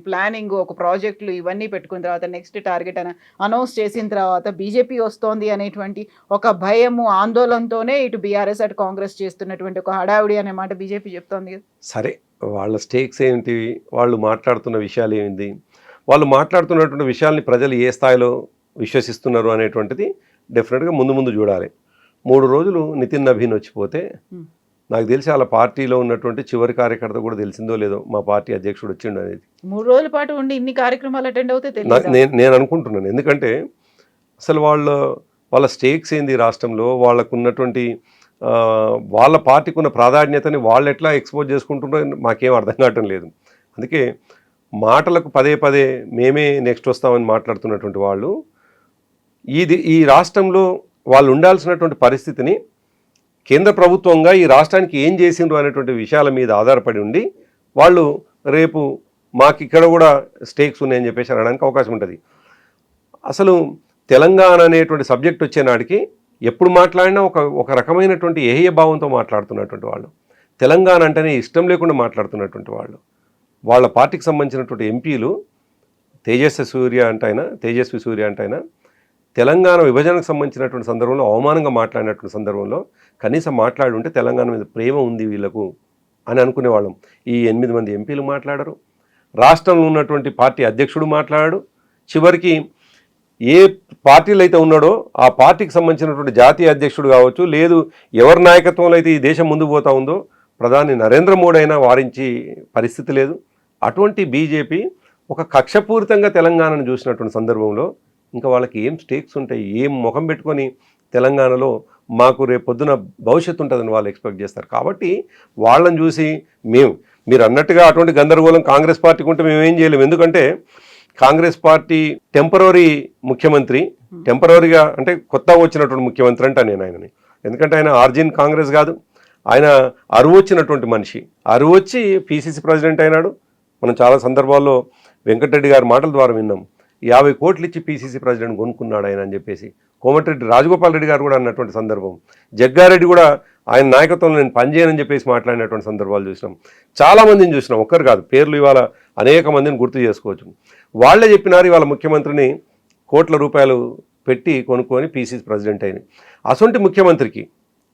ప్లానింగ్, ఒక ప్రాజెక్టులు ఇవన్నీ పెట్టుకున్న తర్వాత నెక్స్ట్ టార్గెట్ అని అనౌన్స్ చేసిన తర్వాత బీజేపీ వస్తోంది అనేటువంటి ఒక భయము, ఆందోళనతోనే ఇటు బీఆర్ఎస్ అటు కాంగ్రెస్ చేస్తున్నటువంటి ఒక హడావిడి అనే మాట బీజేపీ చెప్తోంది. సరే, వాళ్ళ స్టేక్స్ ఏంటి, వాళ్ళు మాట్లాడుతున్న విషయాలు ఏంటి, వాళ్ళు మాట్లాడుతున్నటువంటి విషయాల్ని ప్రజలు ఏ స్థాయిలో విశ్వసిస్తున్నారు అనేటువంటిది డెఫినెట్గా ముందు చూడాలి. 3 రోజులు నితిన్ నవీన్ వచ్చిపోతే నాకు తెలిసి వాళ్ళ పార్టీలో ఉన్నటువంటి చివరి కార్యకర్త కూడా తెలిసిందో లేదో మా పార్టీ అధ్యక్షుడు వచ్చిండు అనేది. 3 రోజుల పాటు ఉండి ఇన్ని కార్యక్రమాలు అటెండ్ అవుతే నేను అనుకుంటున్నాను. ఎందుకంటే అసలు వాళ్ళ స్టేక్స్ ఏంది రాష్ట్రంలో, వాళ్ళకు ఉన్నటువంటి వాళ్ళ పార్టీకి ఉన్న ప్రాధాన్యతని వాళ్ళు ఎట్లా ఎక్స్పోజ్ చేసుకుంటున్నారో మాకేం అర్థం కావటం లేదు. అందుకే మాటలకు పదే మేమే నెక్స్ట్ వస్తామని మాట్లాడుతున్నటువంటి వాళ్ళు ఈ రాష్ట్రంలో వాళ్ళు ఉండాల్సినటువంటి పరిస్థితిని కేంద్ర ప్రభుత్వంగా ఈ రాష్ట్రానికి ఏం చేసిండ్రు అనేటువంటి విషయాల మీద ఆధారపడి ఉండి వాళ్ళు రేపు మాకు ఇక్కడ కూడా స్టేక్స్ ఉన్నాయని చెప్పేసి అనడానికి అవకాశం ఉంటుంది. అసలు తెలంగాణ అనేటువంటి సబ్జెక్ట్ వచ్చే నాటికి ఎప్పుడు మాట్లాడినా ఒక రకమైనటువంటి ఏహ్య భావంతో మాట్లాడుతున్నటువంటి వాళ్ళు, తెలంగాణ అంటేనే ఇష్టం లేకుండా మాట్లాడుతున్నటువంటి వాళ్ళు, వాళ్ళ పార్టీకి సంబంధించినటువంటి ఎంపీలు తేజస్వి సూర్య అంటైనా తెలంగాణ విభజనకు సంబంధించినటువంటి సందర్భంలో అవమానంగా మాట్లాడినటువంటి సందర్భంలో కనీసం మాట్లాడి ఉంటే తెలంగాణ మీద ప్రేమ ఉంది వీళ్ళకు అని అనుకునేవాళ్ళం. ఈ 8 మంది ఎంపీలు మాట్లాడరు, రాష్ట్రంలో ఉన్నటువంటి పార్టీ అధ్యక్షుడు మాట్లాడాడు, చివరికి ఏ పార్టీలో అయితే ఉన్నాడో ఆ పార్టీకి సంబంధించినటువంటి జాతీయ అధ్యక్షుడు కావచ్చు, లేదు ఎవరి నాయకత్వంలో అయితే ఈ దేశం ముందుకు పోతా ఉందో ప్రధాని నరేంద్ర మోడీ అయినా వారించి పరిస్థితి లేదు. అటువంటి బీజేపీ ఒక కక్షపూరితంగా తెలంగాణను చూసినటువంటి సందర్భంలో ఇంకా వాళ్ళకి ఏం స్టేక్స్ ఉంటాయి, ఏం ముఖం పెట్టుకొని తెలంగాణలో మాకు రేపు పొద్దున భవిష్యత్తు ఉంటుందని వాళ్ళు ఎక్స్పెక్ట్ చేస్తారు. కాబట్టి వాళ్ళని చూసి మీరు అన్నట్టుగా అటువంటి గందరగోళం కాంగ్రెస్ పార్టీకి ఉంటే మేము ఏం చేయలేము. ఎందుకంటే కాంగ్రెస్ పార్టీ టెంపరరీ ముఖ్యమంత్రి, టెంపరరీగా అంటే కొత్తగా వచ్చినటువంటి ముఖ్యమంత్రి అంట నేను ఆయనని. ఎందుకంటే ఆయన ఆర్జిన్ కాంగ్రెస్ కాదు, ఆయన అరువు వచ్చినటువంటి మనిషి. అరువు వచ్చి పిసిసి ప్రెసిడెంట్ అయినాడు. మనం చాలా సందర్భాల్లో వెంకటరెడ్డి గారి మాటల ద్వారా విన్నాం. 50 కోట్లు ఇచ్చి పిసిసి ప్రెసిడెంట్ కొనుక్కున్నాడు ఆయన అని చెప్పేసి. కోమటిరెడ్డి రాజగోపాల్ రెడ్డి గారు కూడా అన్నటువంటి సందర్భం. జగ్గారెడ్డి కూడా ఆయన నాయకత్వంలో నేను పనిచేయనని చెప్పేసి మాట్లాడినటువంటి సందర్భాలు చూసినాం. చాలామందిని చూసినాం, ఒక్కరు కాదు, పేర్లు ఇవాళ అనేక మందిని గుర్తు చేసుకోవచ్చు. వాళ్ళే చెప్పినారు ఇవాళ ముఖ్యమంత్రిని కోట్ల రూపాయలు పెట్టి కొనుక్కొని పిసిసి ప్రెసిడెంట్ అయింది. అసొంటి ముఖ్యమంత్రికి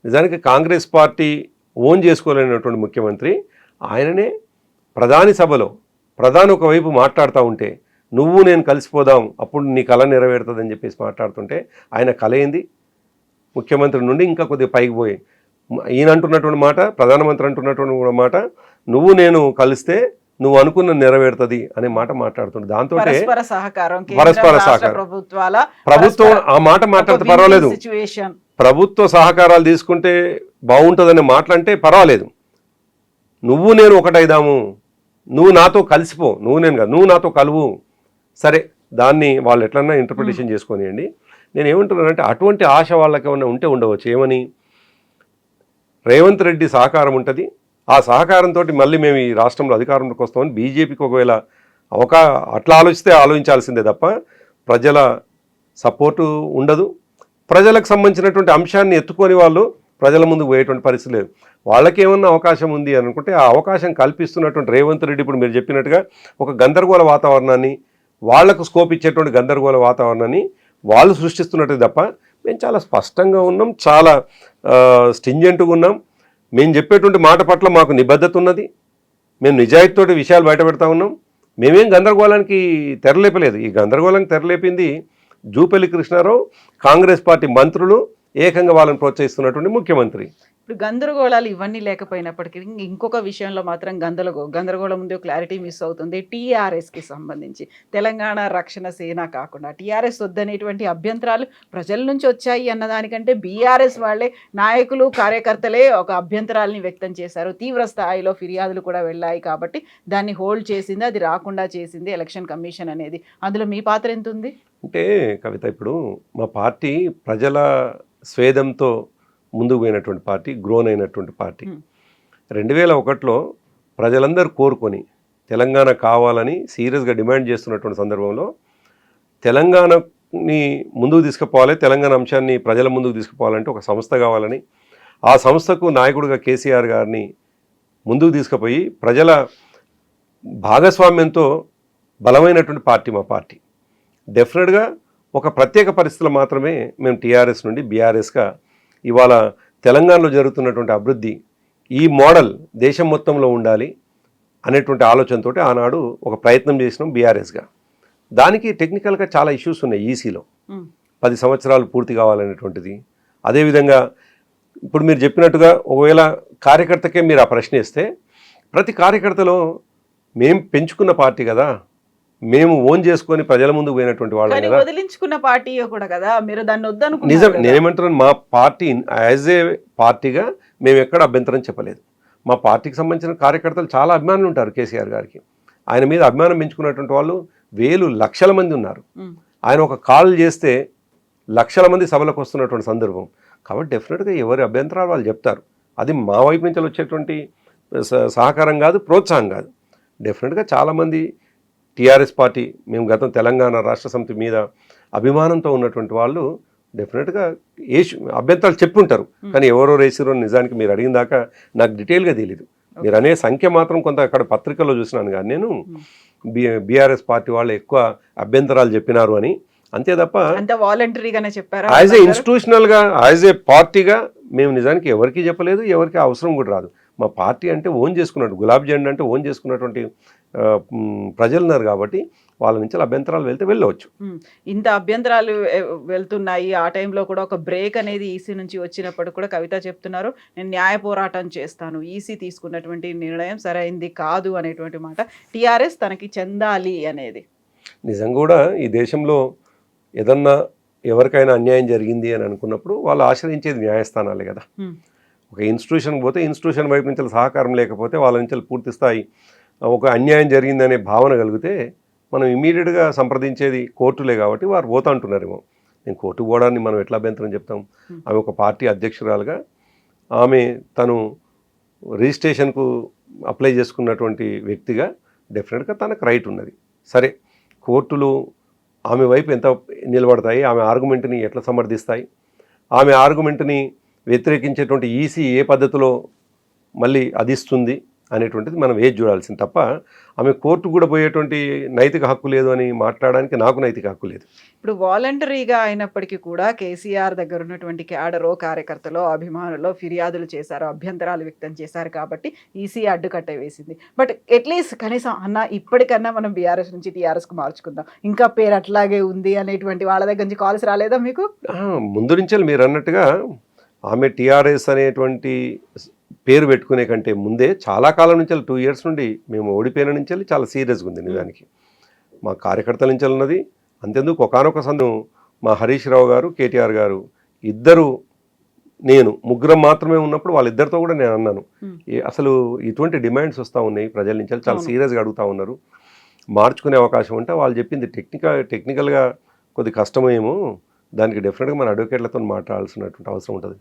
నిజానికి కాంగ్రెస్ పార్టీ ఓన్ చేసుకోలేనటువంటి ముఖ్యమంత్రి ఆయననే ప్రధాని సభలో ప్రధాని ఒకవైపు మాట్లాడుతూ ఉంటే నువ్వు నేను కలిసిపోదాం అప్పుడు నీ కళ నెరవేరుతుందని చెప్పేసి మాట్లాడుతుంటే ఆయన కళ ఏంది, ముఖ్యమంత్రి నుండి ఇంకా కొద్దిగా పైకి పోయి ఈయన అంటున్నటువంటి మాట, ప్రధానమంత్రి అంటున్నటువంటి మాట, నువ్వు నేను కలిస్తే నువ్వు అనుకున్న నెరవేరుతుంది అనే మాట మాట్లాడుతుంది. దాంతో పరస్పర సహకారం ప్రభుత్వం ఆ మాట మాట్లాడితే పర్వాలేదు, ప్రభుత్వ సహకారాలు తీసుకుంటే బాగుంటుందనే మాటలంటే పర్వాలేదు. నువ్వు నేను ఒకటైదాము, నువ్వు నాతో కలిసిపో, నువ్వు నేను కాదు, నువ్వు నాతో కలువు, సరే దాన్ని వాళ్ళు ఎట్లన్నా ఇంటర్ప్రిటేషన్ చేసుకొనియండి. నేను ఏమంటున్నానంటే అటువంటి ఆశ వాళ్ళకి ఏమన్నా ఉంటే ఉండవచ్చు. ఏమని, రేవంత్ రెడ్డి సహకారం ఉంటుంది, ఆ సహకారంతో మళ్ళీ మేము ఈ రాష్ట్రంలో అధికారంలోకి వస్తామని బీజేపీకి ఒకవేళ అట్లా ఆలోచించాల్సిందే తప్ప ప్రజల సపోర్టు ఉండదు. ప్రజలకు సంబంధించినటువంటి అంశాన్ని ఎత్తుకొని వాళ్ళు ప్రజల ముందుకు పోయేటువంటి పరిస్థితి లేదు. వాళ్ళకి ఏమన్నా అవకాశం ఉంది అనుకుంటే ఆ అవకాశం కల్పిస్తున్నటువంటి రేవంత్ రెడ్డి ఇప్పుడు మీరు చెప్పినట్టుగా ఒక గందరగోళ వాతావరణాన్ని, వాళ్లకు స్కోప్ ఇచ్చేటువంటి గందరగోళ వాతావరణాన్ని వాళ్ళు సృష్టిస్తున్నట్టు తప్ప మేము చాలా స్పష్టంగా ఉన్నాం, చాలా స్టింజెంట్గా ఉన్నాం. మేము చెప్పేటువంటి మాట పట్ల మాకు నిబద్ధత ఉన్నది, మేము నిజాయితీతోటి విషయాలు బయటపెడతా ఉన్నాం. మేమేం గందరగోళానికి తెరలేపలేదు. ఈ గందరగోళానికి తెరలేపింది జూపల్లి కృష్ణారావు, కాంగ్రెస్ పార్టీ మంత్రులు, ఏకంగా వాళ్ళని ప్రోత్సహిస్తున్నటువంటి ముఖ్యమంత్రి. ఇప్పుడు గందరగోళాలు ఇవన్నీ లేకపోయినప్పటికీ ఇంకొక విషయంలో మాత్రం గందరగోళం ఉంది, క్లారిటీ మిస్ అవుతుంది. టీఆర్ఎస్కి సంబంధించి తెలంగాణ రక్షణ సేన కాకుండా టీఆర్ఎస్ వద్దనేటువంటి అభ్యంతరాలు ప్రజల నుంచి వచ్చాయి అన్నదానికంటే బీఆర్ఎస్ వాళ్ళే నాయకులు కార్యకర్తలే ఒక అభ్యంతరాలని వ్యక్తం చేశారు. తీవ్ర స్థాయిలో ఫిర్యాదులు కూడా వెళ్ళాయి. కాబట్టి దాన్ని హోల్డ్ చేసింది, అది రాకుండా చేసింది ఎలక్షన్ కమిషన్ అనేది. అందులో మీ పాత్ర ఎంత ఉంది? అంటే కవిత, ఇప్పుడు మా పార్టీ ప్రజల స్వేదంతో ముందుకు పోయినటువంటి పార్టీ, గ్రోన్ అయినటువంటి పార్టీ. 2001లో ప్రజలందరూ కోరుకొని తెలంగాణ కావాలని సీరియస్గా డిమాండ్ చేస్తున్నటువంటి సందర్భంలో తెలంగాణని ముందుకు తీసుకుపోవాలి, తెలంగాణ అంశాన్ని ప్రజల ముందుకు తీసుకుపోవాలంటే ఒక సంస్థ కావాలని, ఆ సంస్థకు నాయకుడిగా కేసీఆర్ గారిని ముందుకు తీసుకుపోయి ప్రజల భాగస్వామ్యంతో బలమైనటువంటి పార్టీ మా పార్టీ. డెఫినెట్గా ఒక ప్రత్యేక పరిస్థితులు మాత్రమే మేము టీఆర్ఎస్ నుండి బీఆర్ఎస్గా ఇవాళ తెలంగాణలో జరుగుతున్నటువంటి అభివృద్ధి ఈ మోడల్ దేశం మొత్తంలో ఉండాలి అనేటువంటి ఆలోచనతో ఆనాడు ఒక ప్రయత్నం చేసినాం బీఆర్ఎస్గా. దానికి టెక్నికల్గా చాలా ఇష్యూస్ ఉన్నాయి. ఈసీలో 10 సంవత్సరాలు పూర్తి కావాలనేటువంటిది. అదేవిధంగా ఇప్పుడు మీరు చెప్పినట్టుగా ఒకవేళ కార్యకర్తకే మీరు ఆ ప్రశ్న ఇస్తే ప్రతి కార్యకర్తలో మేము పెంచుకున్న పార్టీ కదా, మేము ఓన్ చేసుకొని ప్రజల ముందుకు పోయినటువంటి వాళ్ళం కదా, వదిలించుకున్న పార్టీ కూడా కదా, మీరు దాన్ని వద్దనుకున్నారు. నిజం, నేనేమంటున్నాను, మా పార్టీ యాజ్ ఏ పార్టీగా మేము ఎక్కడ అభ్యంతరం చెప్పలేదు. మా పార్టీకి సంబంధించిన కార్యకర్తలు చాలా అభిమానులు ఉంటారు కేసీఆర్ గారికి. ఆయన మీద అభిమానం పెంచుకున్నటువంటి వాళ్ళు లక్షల మంది ఉన్నారు. ఆయన ఒక కాల్ చేస్తే లక్షల మంది సభలకు వస్తున్నటువంటి సందర్భం. కాబట్టి డెఫినెట్గా ఎవరి అభ్యంతరాలు వాళ్ళు చెప్తారు. అది మా వైపు నుంచి వచ్చేటువంటి సహకారం కాదు, ప్రోత్సాహం కాదు. డెఫినెట్గా చాలామంది టీఆర్ఎస్ పార్టీ, మేము గతం తెలంగాణ రాష్ట్ర సమితి మీద అభిమానంతో ఉన్నటువంటి వాళ్ళు డెఫినెట్గా అభ్యంతరాలు చెప్పుంటారు. కానీ ఎవరో రేసిరో నిజానికి మీరు అడిగిన దాకా నాకు డీటెయిల్గా తెలియదు. మీరు అనే సంఖ్య మాత్రం కొంత అక్కడ పత్రికల్లో చూసినాను. కానీ నేను బీఆర్ఎస్ పార్టీ వాళ్ళు ఎక్కువ అభ్యంతరాలు చెప్పినారు అని, అంతే తప్ప అంత వాలంటరీగానే చెప్పారా? యాజ్ ఏ ఇన్స్టిట్యూషనల్గా, యాజ్ ఏ పార్టీగా మేము నిజానికి ఎవరికి చెప్పలేదు, ఎవరికి అవసరం కూడా రాదు. మా పార్టీ అంటే ఓన్ చేసుకున్నట్టు, గులాబీ జెండా అంటే ఓన్ చేసుకున్నటువంటి ప్రజలు ఉన్నారు కాబట్టి వాళ్ళ నుంచి అభ్యంతరాలు వెళ్తే వెళ్ళవచ్చు. ఇంత అభ్యంతరాలు వెళ్తున్నాయి, ఆ టైంలో కూడా ఒక బ్రేక్ అనేది ఈసీ నుంచి వచ్చినప్పుడు కూడా కవిత చెప్తున్నారు, నేను న్యాయ పోరాటం చేస్తాను, ఈసీ తీసుకున్నటువంటి నిర్ణయం సరైంది కాదు అనేటువంటి మాట. టీఆర్ఎస్ తనకి చెందాలి అనేది నిజంగా కూడా ఈ దేశంలో ఏదన్నా ఎవరికైనా అన్యాయం జరిగింది అని అనుకున్నప్పుడు వాళ్ళు ఆశ్రయించేది న్యాయస్థానాలే కదా. ఒక ఇన్స్టిట్యూషన్కి పోతే ఇన్స్టిట్యూషన్ వైపు నుంచి సహకారం లేకపోతే వాళ్ళ నుంచి పూర్తి స్థాయి ఒక అన్యాయం జరిగిందనే భావన కలిగితే మనం ఇమీడియట్గా సంప్రదించేది కోర్టులే కాబట్టి వారు పోతా అంటున్నారేమో. నేను కోర్టుకు పోవడాన్ని మనం ఎట్లా అభ్యంతరం చెప్తాం? ఆమె ఒక పార్టీ అధ్యక్షురాలుగా ఆమె తను రిజిస్ట్రేషన్కు అప్లై చేసుకున్నటువంటి వ్యక్తిగా డెఫినెట్గా తనకు రైట్ ఉన్నది. సరే, కోర్టులు ఆమె వైపు ఎంత నిలబడతాయి, ఆమె ఆర్గ్యుమెంట్ని ఎట్లా సమర్థిస్తాయి, ఆమె ఆర్గ్యుమెంట్ని వ్యతిరేకించేటువంటి ఈసీ ఏ పద్ధతిలో మళ్ళీ అదిస్తుంది అనేటువంటిది మనం ఏది చూడాల్సింది తప్ప ఆమె కోర్టు కూడా పోయేటువంటి నైతిక హక్కు లేదు అని మాట్లాడడానికి నాకు నైతిక హక్కు లేదు. ఇప్పుడు వాలంటరీగా అయినప్పటికీ కూడా కేసీఆర్ దగ్గర ఉన్నటువంటి క్యాడరో, కార్యకర్తలో, అభిమానులో ఫిర్యాదులు చేశారు, అభ్యంతరాలు వ్యక్తం చేశారు కాబట్టి ఈసీ అడ్డుకట్ట వేసింది. బట్ అట్లీస్ట్ కనీసం అన్న ఇప్పటికన్నా మనం బీఆర్ఎస్ నుంచి టీఆర్ఎస్కు మార్చుకుందాం, ఇంకా పేరు అట్లాగే ఉంది అనేటువంటి వాళ్ళ దగ్గర నుంచి కాల్స్ రాలేదా మీకు? ముందు నుంచే మీరు అన్నట్టుగా ఆమె టీఆర్ఎస్ అనేటువంటి పేరు పెట్టుకునే కంటే ముందే చాలా కాలం నుంచి 2 years నుండి మేము ఓడిపోయిన నుంచి చాలా సీరియస్గా ఉంది నిజానికి. మా కార్యకర్తల నుంచి ఉన్నది. అంతెందుకు ఒకనొక సందర్భం మా హరీష్ రావు గారు, కేటీఆర్ గారు ఇద్దరు, నేను ముగ్గురం మాత్రమే ఉన్నప్పుడు వాళ్ళిద్దరితో కూడా నేను అన్నాను, అసలు ఇటువంటి డిమాండ్స్ వస్తూ ఉన్నాయి ప్రజల నుంచి, చాలా సీరియస్గా అడుగుతూ ఉన్నారు, మార్చుకునే అవకాశం ఉంటే వాళ్ళు చెప్పింది టెక్నికల్గా కొద్ది కష్టమేమో, దానికి డెఫినెట్గా మన అడ్వకేట్లతో మాట్లాడాల్సినటువంటి అవసరం ఉంటుంది.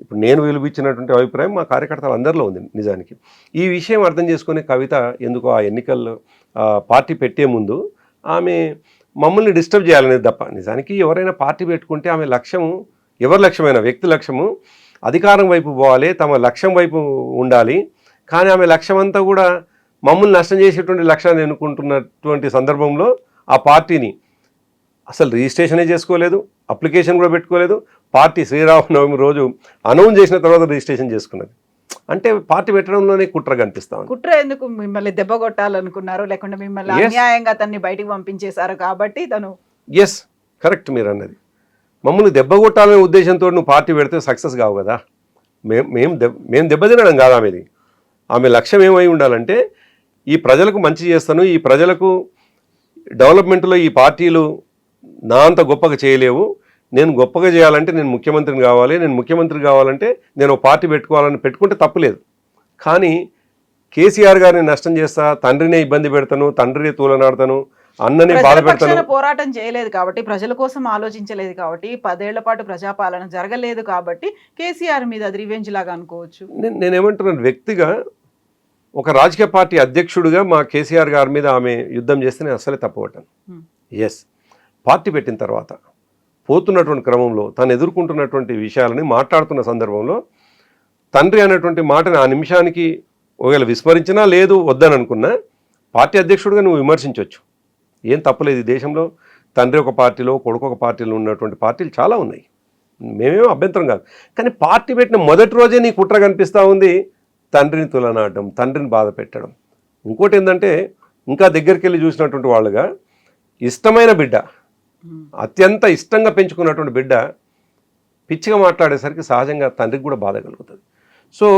ఇప్పుడు నేను విలువిచ్చినటువంటి అభిప్రాయం మా కార్యకర్తలు అందరిలో ఉంది నిజానికి. ఈ విషయం అర్థం చేసుకునే కవిత ఎందుకో ఆ ఎన్నికల్లో పార్టీ పెట్టే ముందు ఆమె మమ్మల్ని డిస్టర్బ్ చేయాలనేది తప్ప, నిజానికి ఎవరైనా పార్టీ పెట్టుకుంటే ఆమె లక్ష్యము, ఎవరి లక్ష్యమైనా వ్యక్తి లక్ష్యము అధికారం వైపు పోవాలి, తమ లక్ష్యం వైపు ఉండాలి. కానీ ఆమె లక్ష్యం అంతా కూడా మమ్మల్ని నష్టం చేసేటువంటి లక్ష్యాన్ని ఎన్నుకుంటున్నటువంటి సందర్భంలో ఆ పార్టీని అసలు రిజిస్ట్రేషనే చేసుకోలేదు, అప్లికేషన్ కూడా పెట్టుకోలేదు. పార్టీ శ్రీరామనవమి రోజు అనౌన్స్ చేసిన తర్వాత రిజిస్ట్రేషన్ చేసుకున్నది. అంటే పార్టీ పెట్టడంలోనే కుట్ర కనిపిస్తాం. కుట్ర ఎందుకు? మిమ్మల్ని దెబ్బ కొట్టాలనుకున్నారు, లేకుంటే మిమ్మల్ని అన్యాయంగా తన్ని బయటికి పంపించేశారు కాబట్టి తను. ఎస్, కరెక్ట్ మీరు అన్నది. మమ్మల్ని దెబ్బ కొట్టాలనే ఉద్దేశంతో నువ్వు పార్టీ పెడితే సక్సెస్ కావు కదా. మేము దెబ్బతినడం కాదు ఆమెది. ఆమె లక్ష్యం ఏమై ఉండాలంటే ఈ ప్రజలకు మంచి చేస్తాను, ఈ ప్రజలకు డెవలప్మెంట్లో ఈ పార్టీలు నా అంత గొప్పగా చేయలేవు, నేను గొప్పగా చేయాలంటే నేను ముఖ్యమంత్రిని కావాలి, నేను ముఖ్యమంత్రి కావాలంటే నేను పార్టీ పెట్టుకోవాలని పెట్టుకుంటే తప్పులేదు. కానీ కేసీఆర్ గారిని నష్టం చేస్తా, తండ్రినే ఇబ్బంది పెడతాను, తండ్రిని తూలనాడతాను, అన్నని బాధ పెడతాను. పోరాటం చేయలేదు కాబట్టి, ప్రజల కోసం ఆలోచించలేదు కాబట్టి, 10 ఏళ్ల పాటు ప్రజాపాలన జరగలేదు కాబట్టి కేసీఆర్ మీద అది రివెంజ్ లాగా అనుకోవచ్చు. నేనేమంటున్నాను, వ్యక్తిగా ఒక రాజకీయ పార్టీ అధ్యక్షుడిగా మా కేసీఆర్ గారి మీద ఆమె యుద్ధం చేస్తే నేను అసలే తప్పబట్టాను. ఎస్, పార్టీ పెట్టిన తర్వాత పోతున్నటువంటి క్రమంలో తను ఎదుర్కొంటున్నటువంటి విషయాలని మాట్లాడుతున్న సందర్భంలో తండ్రి అనేటువంటి మాటని ఆ నిమిషానికి ఒకవేళ విస్మరించినా, లేదు వద్దని అనుకున్నా, పార్టీ అధ్యక్షుడిగా నువ్వు విమర్శించవచ్చు, ఏం తప్పలేదు. ఈ దేశంలో తండ్రి ఒక పార్టీలో, కొడుకు ఒక పార్టీలో ఉన్నటువంటి పార్టీలు చాలా ఉన్నాయి, మేమేమో అభ్యంతరం కాదు. కానీ పార్టీ పెట్టిన మొదటి రోజే నీ కుట్ర కనిపిస్తూ ఉంది, తండ్రిని తులనాడడం, తండ్రిని బాధ పెట్టడం. ఇంకోటి ఏంటంటే, ఇంకా దగ్గరికి వెళ్ళి చూసినటువంటి వాళ్ళుగా ఇష్టమైన బిడ్డ, అత్యంత ఇష్టంగా పెంచుకున్నటువంటి బిడ్డ పిచ్చిగా మాట్లాడేసరికి సహజంగా తండ్రికి కూడా బాధ కలుగుతుంది. సో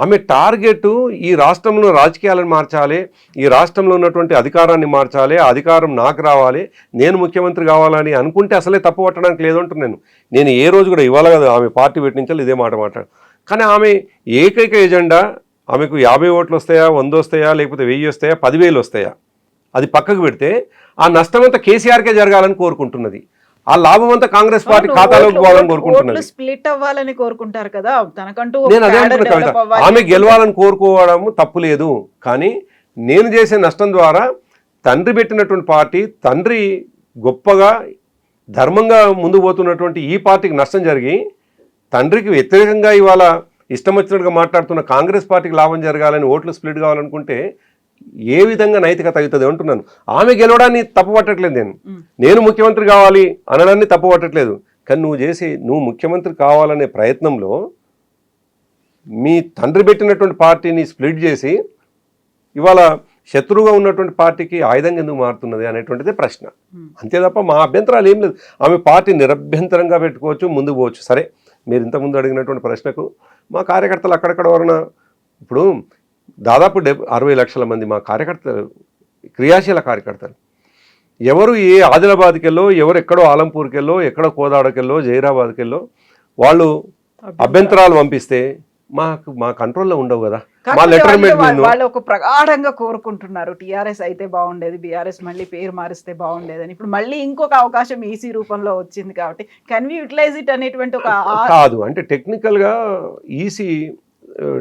ఆమె టార్గెట్ ఈ రాష్ట్రంలో రాజకీయాలను మార్చాలి, ఈ రాష్ట్రంలో ఉన్నటువంటి అధికారాన్ని మార్చాలి, ఆ అధికారం నాకు రావాలి, నేను ముఖ్యమంత్రి కావాలని అనుకుంటే అసలే తప్పు పట్టడానికి లేదంటున్నాను. నేను ఏ రోజు కూడా ఇవ్వాలి కదా ఆమె పార్టీ పెట్టించాలి ఇదే మాట మాట్లాడు. కానీ ఆమె ఏకైక ఎజెండా, ఆమెకు 50 ఓట్లు వస్తాయా, 100 వస్తాయా, లేకపోతే 1000 వస్తాయా, 10,000 వస్తాయా, అది పక్కకు పెడితే ఆ నష్టం అంతా కేసీఆర్కే జరగాలని కోరుకుంటున్నది. ఆ లాభం అంతా కాంగ్రెస్ పార్టీ ఖాతాలోకి పోవాలని కోరుకుంటున్నది. స్ప్లిట్ అవ్వాలని కోరుకుంటారు కదా, తనకంటూ నేను అదే అంటున్నా కవిత, ఆమె గెలవాలని కోరుకోవడం తప్పు లేదు. కానీ నేను చేసే నష్టం ద్వారా తండ్రి పెట్టినటువంటి పార్టీ, తండ్రి గొప్పగా ధర్మంగా ముందుకు పోతున్నటువంటి ఈ పార్టీకి నష్టం జరిగి, తండ్రికి వ్యతిరేకంగా ఇవాళ ఇష్టం వచ్చినట్టుగా మాట్లాడుతున్న కాంగ్రెస్ పార్టీకి లాభం జరగాలని, ఓట్లు స్ప్లిట్ కావాలనుకుంటే ఏ విధంగా నైతికత అవుతుంది అంటున్నాను. ఆమె గెలవడాన్ని తప్పు పట్టట్లేదు నేను. మ్. నేను ముఖ్యమంత్రి కావాలి అనడాన్ని తప్పు పట్టట్లేదు. కానీ నువ్వు ముఖ్యమంత్రి కావాలనే ప్రయత్నంలో మీ తండ్రి పెట్టినటువంటి పార్టీని స్ప్లిట్ చేసి ఇవాళ శత్రువుగా ఉన్నటువంటి పార్టీకి ఆయుధంగా ఎందుకు మారుతున్నది అనేటువంటిదే ప్రశ్న. అంతే తప్ప మా అభ్యంతరాలు ఏం లేదు. ఆమె పార్టీ నిరభ్యంతరంగా పెట్టుకోవచ్చు, ముందుకు పోవచ్చు. సరే, మీరు ఇంతకుముందు అడిగినటువంటి ప్రశ్నకు మా కార్యకర్తలు అక్కడక్కడ ఎవరైనా ఇప్పుడు దాదాపు 60 లక్షల మంది మా కార్యకర్తలు, క్రియాశీల కార్యకర్తలు, ఎవరు ఏ ఆదిలాబాద్కి వెళ్ళో, ఎవరు ఎక్కడో ఆలంపూర్కి వెళ్ళో, ఎక్కడో కోదాడకి వెళ్ళో, జైరాబాద్కి వెళ్ళో వాళ్ళు అభ్యంతరాలు పంపిస్తే మా కంట్రోల్లో ఉండవు కదా. మా లెటర్ వాళ్ళు ఒక ప్రగాఢంగా కోరుకుంటున్నారు టీఆర్ఎస్ అయితే బాగుండేది, బీఆర్ఎస్ మళ్ళీ పేరు మారిస్తే బాగుండేదని. ఇప్పుడు మళ్ళీ ఇంకొక అవకాశం ఈసీ రూపంలో వచ్చింది కాబట్టి కెన్ వి యూటిలైజ్ ఇట్ అనేటువంటి ఒక కాదు అంటే టెక్నికల్ గా ఈసీ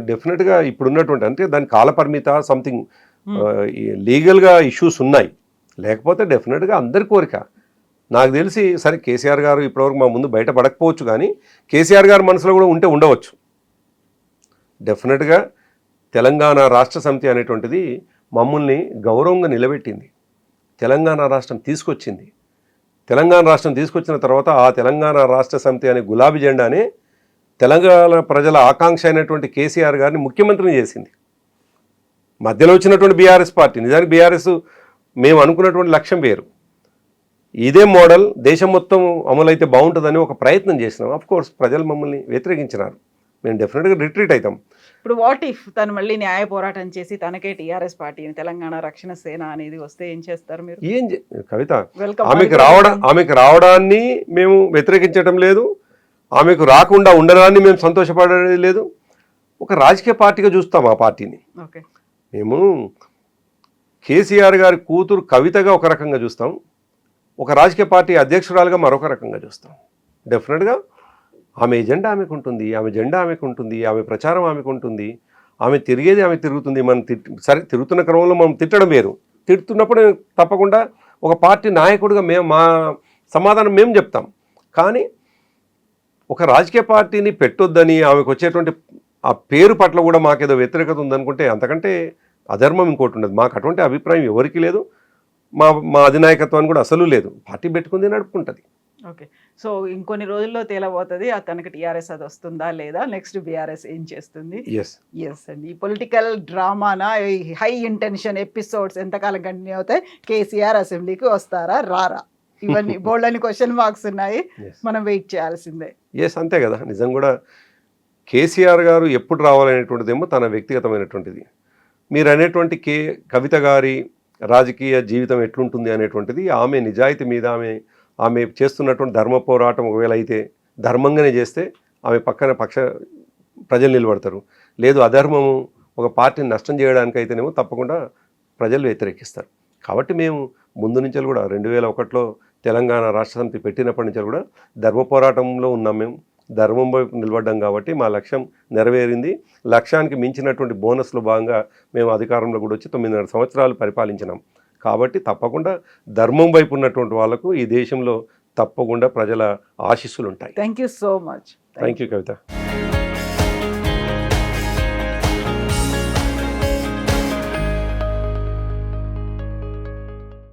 డెఫినెట్ గా ఇప్పుడు ఉన్నటువంటి అంటే దాని కాలపరిమిత సంథింగ్ లీగల్ గా ఇష్యూస్ ఉన్నాయి. లేకపోతే డెఫినెట్ గా అందరి కోరిక నాకు తెలిసి, సరే కేసీఆర్ గారు ఇప్పటివరకు మా ముందు బయటపడకపోవచ్చు, కానీ కేసీఆర్ గారి మనసులో కూడా ఉండవచ్చు. డెఫినెట్గా తెలంగాణ రాష్ట్ర సమితి అనేటువంటిది మమ్మల్ని గౌరవంగా నిలబెట్టింది, తెలంగాణ రాష్ట్రం తీసుకొచ్చింది. తెలంగాణ రాష్ట్రం తీసుకొచ్చిన తర్వాత ఆ తెలంగాణ రాష్ట్ర సమితి అనే గులాబీ జెండానే తెలంగాణ ప్రజల ఆకాంక్ష అయినటువంటి కేసీఆర్ గారిని ముఖ్యమంత్రిని చేసింది. మధ్యలో వచ్చినటువంటి బీఆర్ఎస్ పార్టీ, నిజానికి బీఆర్ఎస్ మేము అనుకున్నటువంటి లక్ష్యం వేరు. ఇదే మోడల్ దేశం మొత్తం అమలైతే బాగుంటుందని ఒక ప్రయత్నం చేసినాం. ఆఫ్ కోర్స్ ప్రజలు మమ్మల్ని వ్యతిరేకించినారు. మేము డెఫినెట్గా రిట్రీట్ అవుతాం. ఇప్పుడు వాట్ ఇఫ్ తను మళ్ళీ న్యాయ పోరాటం చేసి తనకే టీఆర్ఎస్ పార్టీని తెలంగాణ రక్షణ సేన అనేది వస్తే ఏం చేస్తారు మీరు? కవిత, ఆమెకు రావడాన్ని మేము వ్యతిరేకించడం లేదు, ఆమెకు రాకుండా ఉండడాన్ని మేము సంతోషపడేది లేదు. ఒక రాజకీయ పార్టీగా చూస్తాం ఆ పార్టీని. ఓకే, మేము కేసీఆర్ గారి కూతురు కవితగా ఒక రకంగా చూస్తాం, ఒక రాజకీయ పార్టీ అధ్యక్షురాలుగా మరొక రకంగా చూస్తాం. డెఫినెట్గా ఆమె ఎజెండా ఆమెకు ఉంటుంది, ఆమె జెండా ఆమెకు ఉంటుంది, ఆమె ప్రచారం ఆమెకు ఉంటుంది, ఆమె తిరిగేది ఆమె తిరుగుతుంది. మనం సరే తిరుగుతున్న క్రమంలో మనం తిట్టడం వేరు, తిడుతున్నప్పుడు తప్పకుండా ఒక పార్టీ నాయకుడిగా మా సమాధానం మేము చెప్తాం. కానీ ఒక రాజకీయ పార్టీని పెట్టొద్దని ఆమెకు వచ్చేటువంటి ఆ పేరు పట్ల కూడా మాకేదో వ్యతిరేకత ఉందనుకుంటే అంతకంటే అధర్మం ఇంకోటి ఉండదు. మాకు అటువంటి అభిప్రాయం ఎవరికి లేదు, మా అధినాయకత్వాన్ని కూడా అసలు లేదు. పార్టీ పెట్టుకుంది, నడుపుకుంటుంది. ఓకే, సో ఇంకొన్ని రోజుల్లో తేలబోతుంది తనకి టీఆర్ఎస్ అది వస్తుందా లేదా, నెక్స్ట్ బీఆర్ఎస్ ఏం చేస్తుంది. ఎస్ అండి, ఈ పొలిటికల్ డ్రామానా, హై ఇంటెన్షన్ ఎపిసోడ్స్ ఎంతకాలం కంటిన్యూ అవుతాయి? కేసీఆర్ అసెంబ్లీకి వస్తారా రారా, ఇవన్నీ బోల్డ్ అని క్వశ్చన్ మార్క్స్ ఉన్నాయి, మనం వెయిట్ చేయాల్సిందే. అంతే కదా. నిజం కూడా కేసీఆర్ గారు ఎప్పుడు రావాలనేటువంటిదేమో తన వ్యక్తిగతమైనటువంటిది. మీరు అనేటువంటి కవిత గారి రాజకీయ జీవితం ఎట్లుంటుంది అనేటువంటిది ఆమె నిజాయితీ మీద, ఆమె చేస్తున్నటువంటి ధర్మ పోరాటం ఒకవేళ అయితే ధర్మంగానే చేస్తే ఆమె పక్కన ప్రజలు నిలబడతారు. లేదు అధర్మము ఒక పార్టీని నష్టం చేయడానికి అయితేనేమో తప్పకుండా ప్రజలు వ్యతిరేకిస్తారు. కాబట్టి మేము ముందు నుంచి కూడా 2001లో తెలంగాణ రాష్ట్ర సమితి పెట్టినప్పటి నుంచి కూడా ధర్మ పోరాటంలో ఉన్నాం. మేము ధర్మం వైపు నిలబడ్డాం కాబట్టి మా లక్ష్యం నెరవేరింది. లక్ష్యానికి మించినటువంటి బోనస్లో భాగంగా మేము అధికారంలో కూడా వచ్చి 9.5 సంవత్సరాలు పరిపాలించినాం. కాబట్టి తప్పకుండా ధర్మం వైపు ఉన్నటువంటి వాళ్ళకు ఈ దేశంలో తప్పకుండా ప్రజల ఆశీస్సులు ఉంటాయి. Thank you so much. Thank you Kavitha.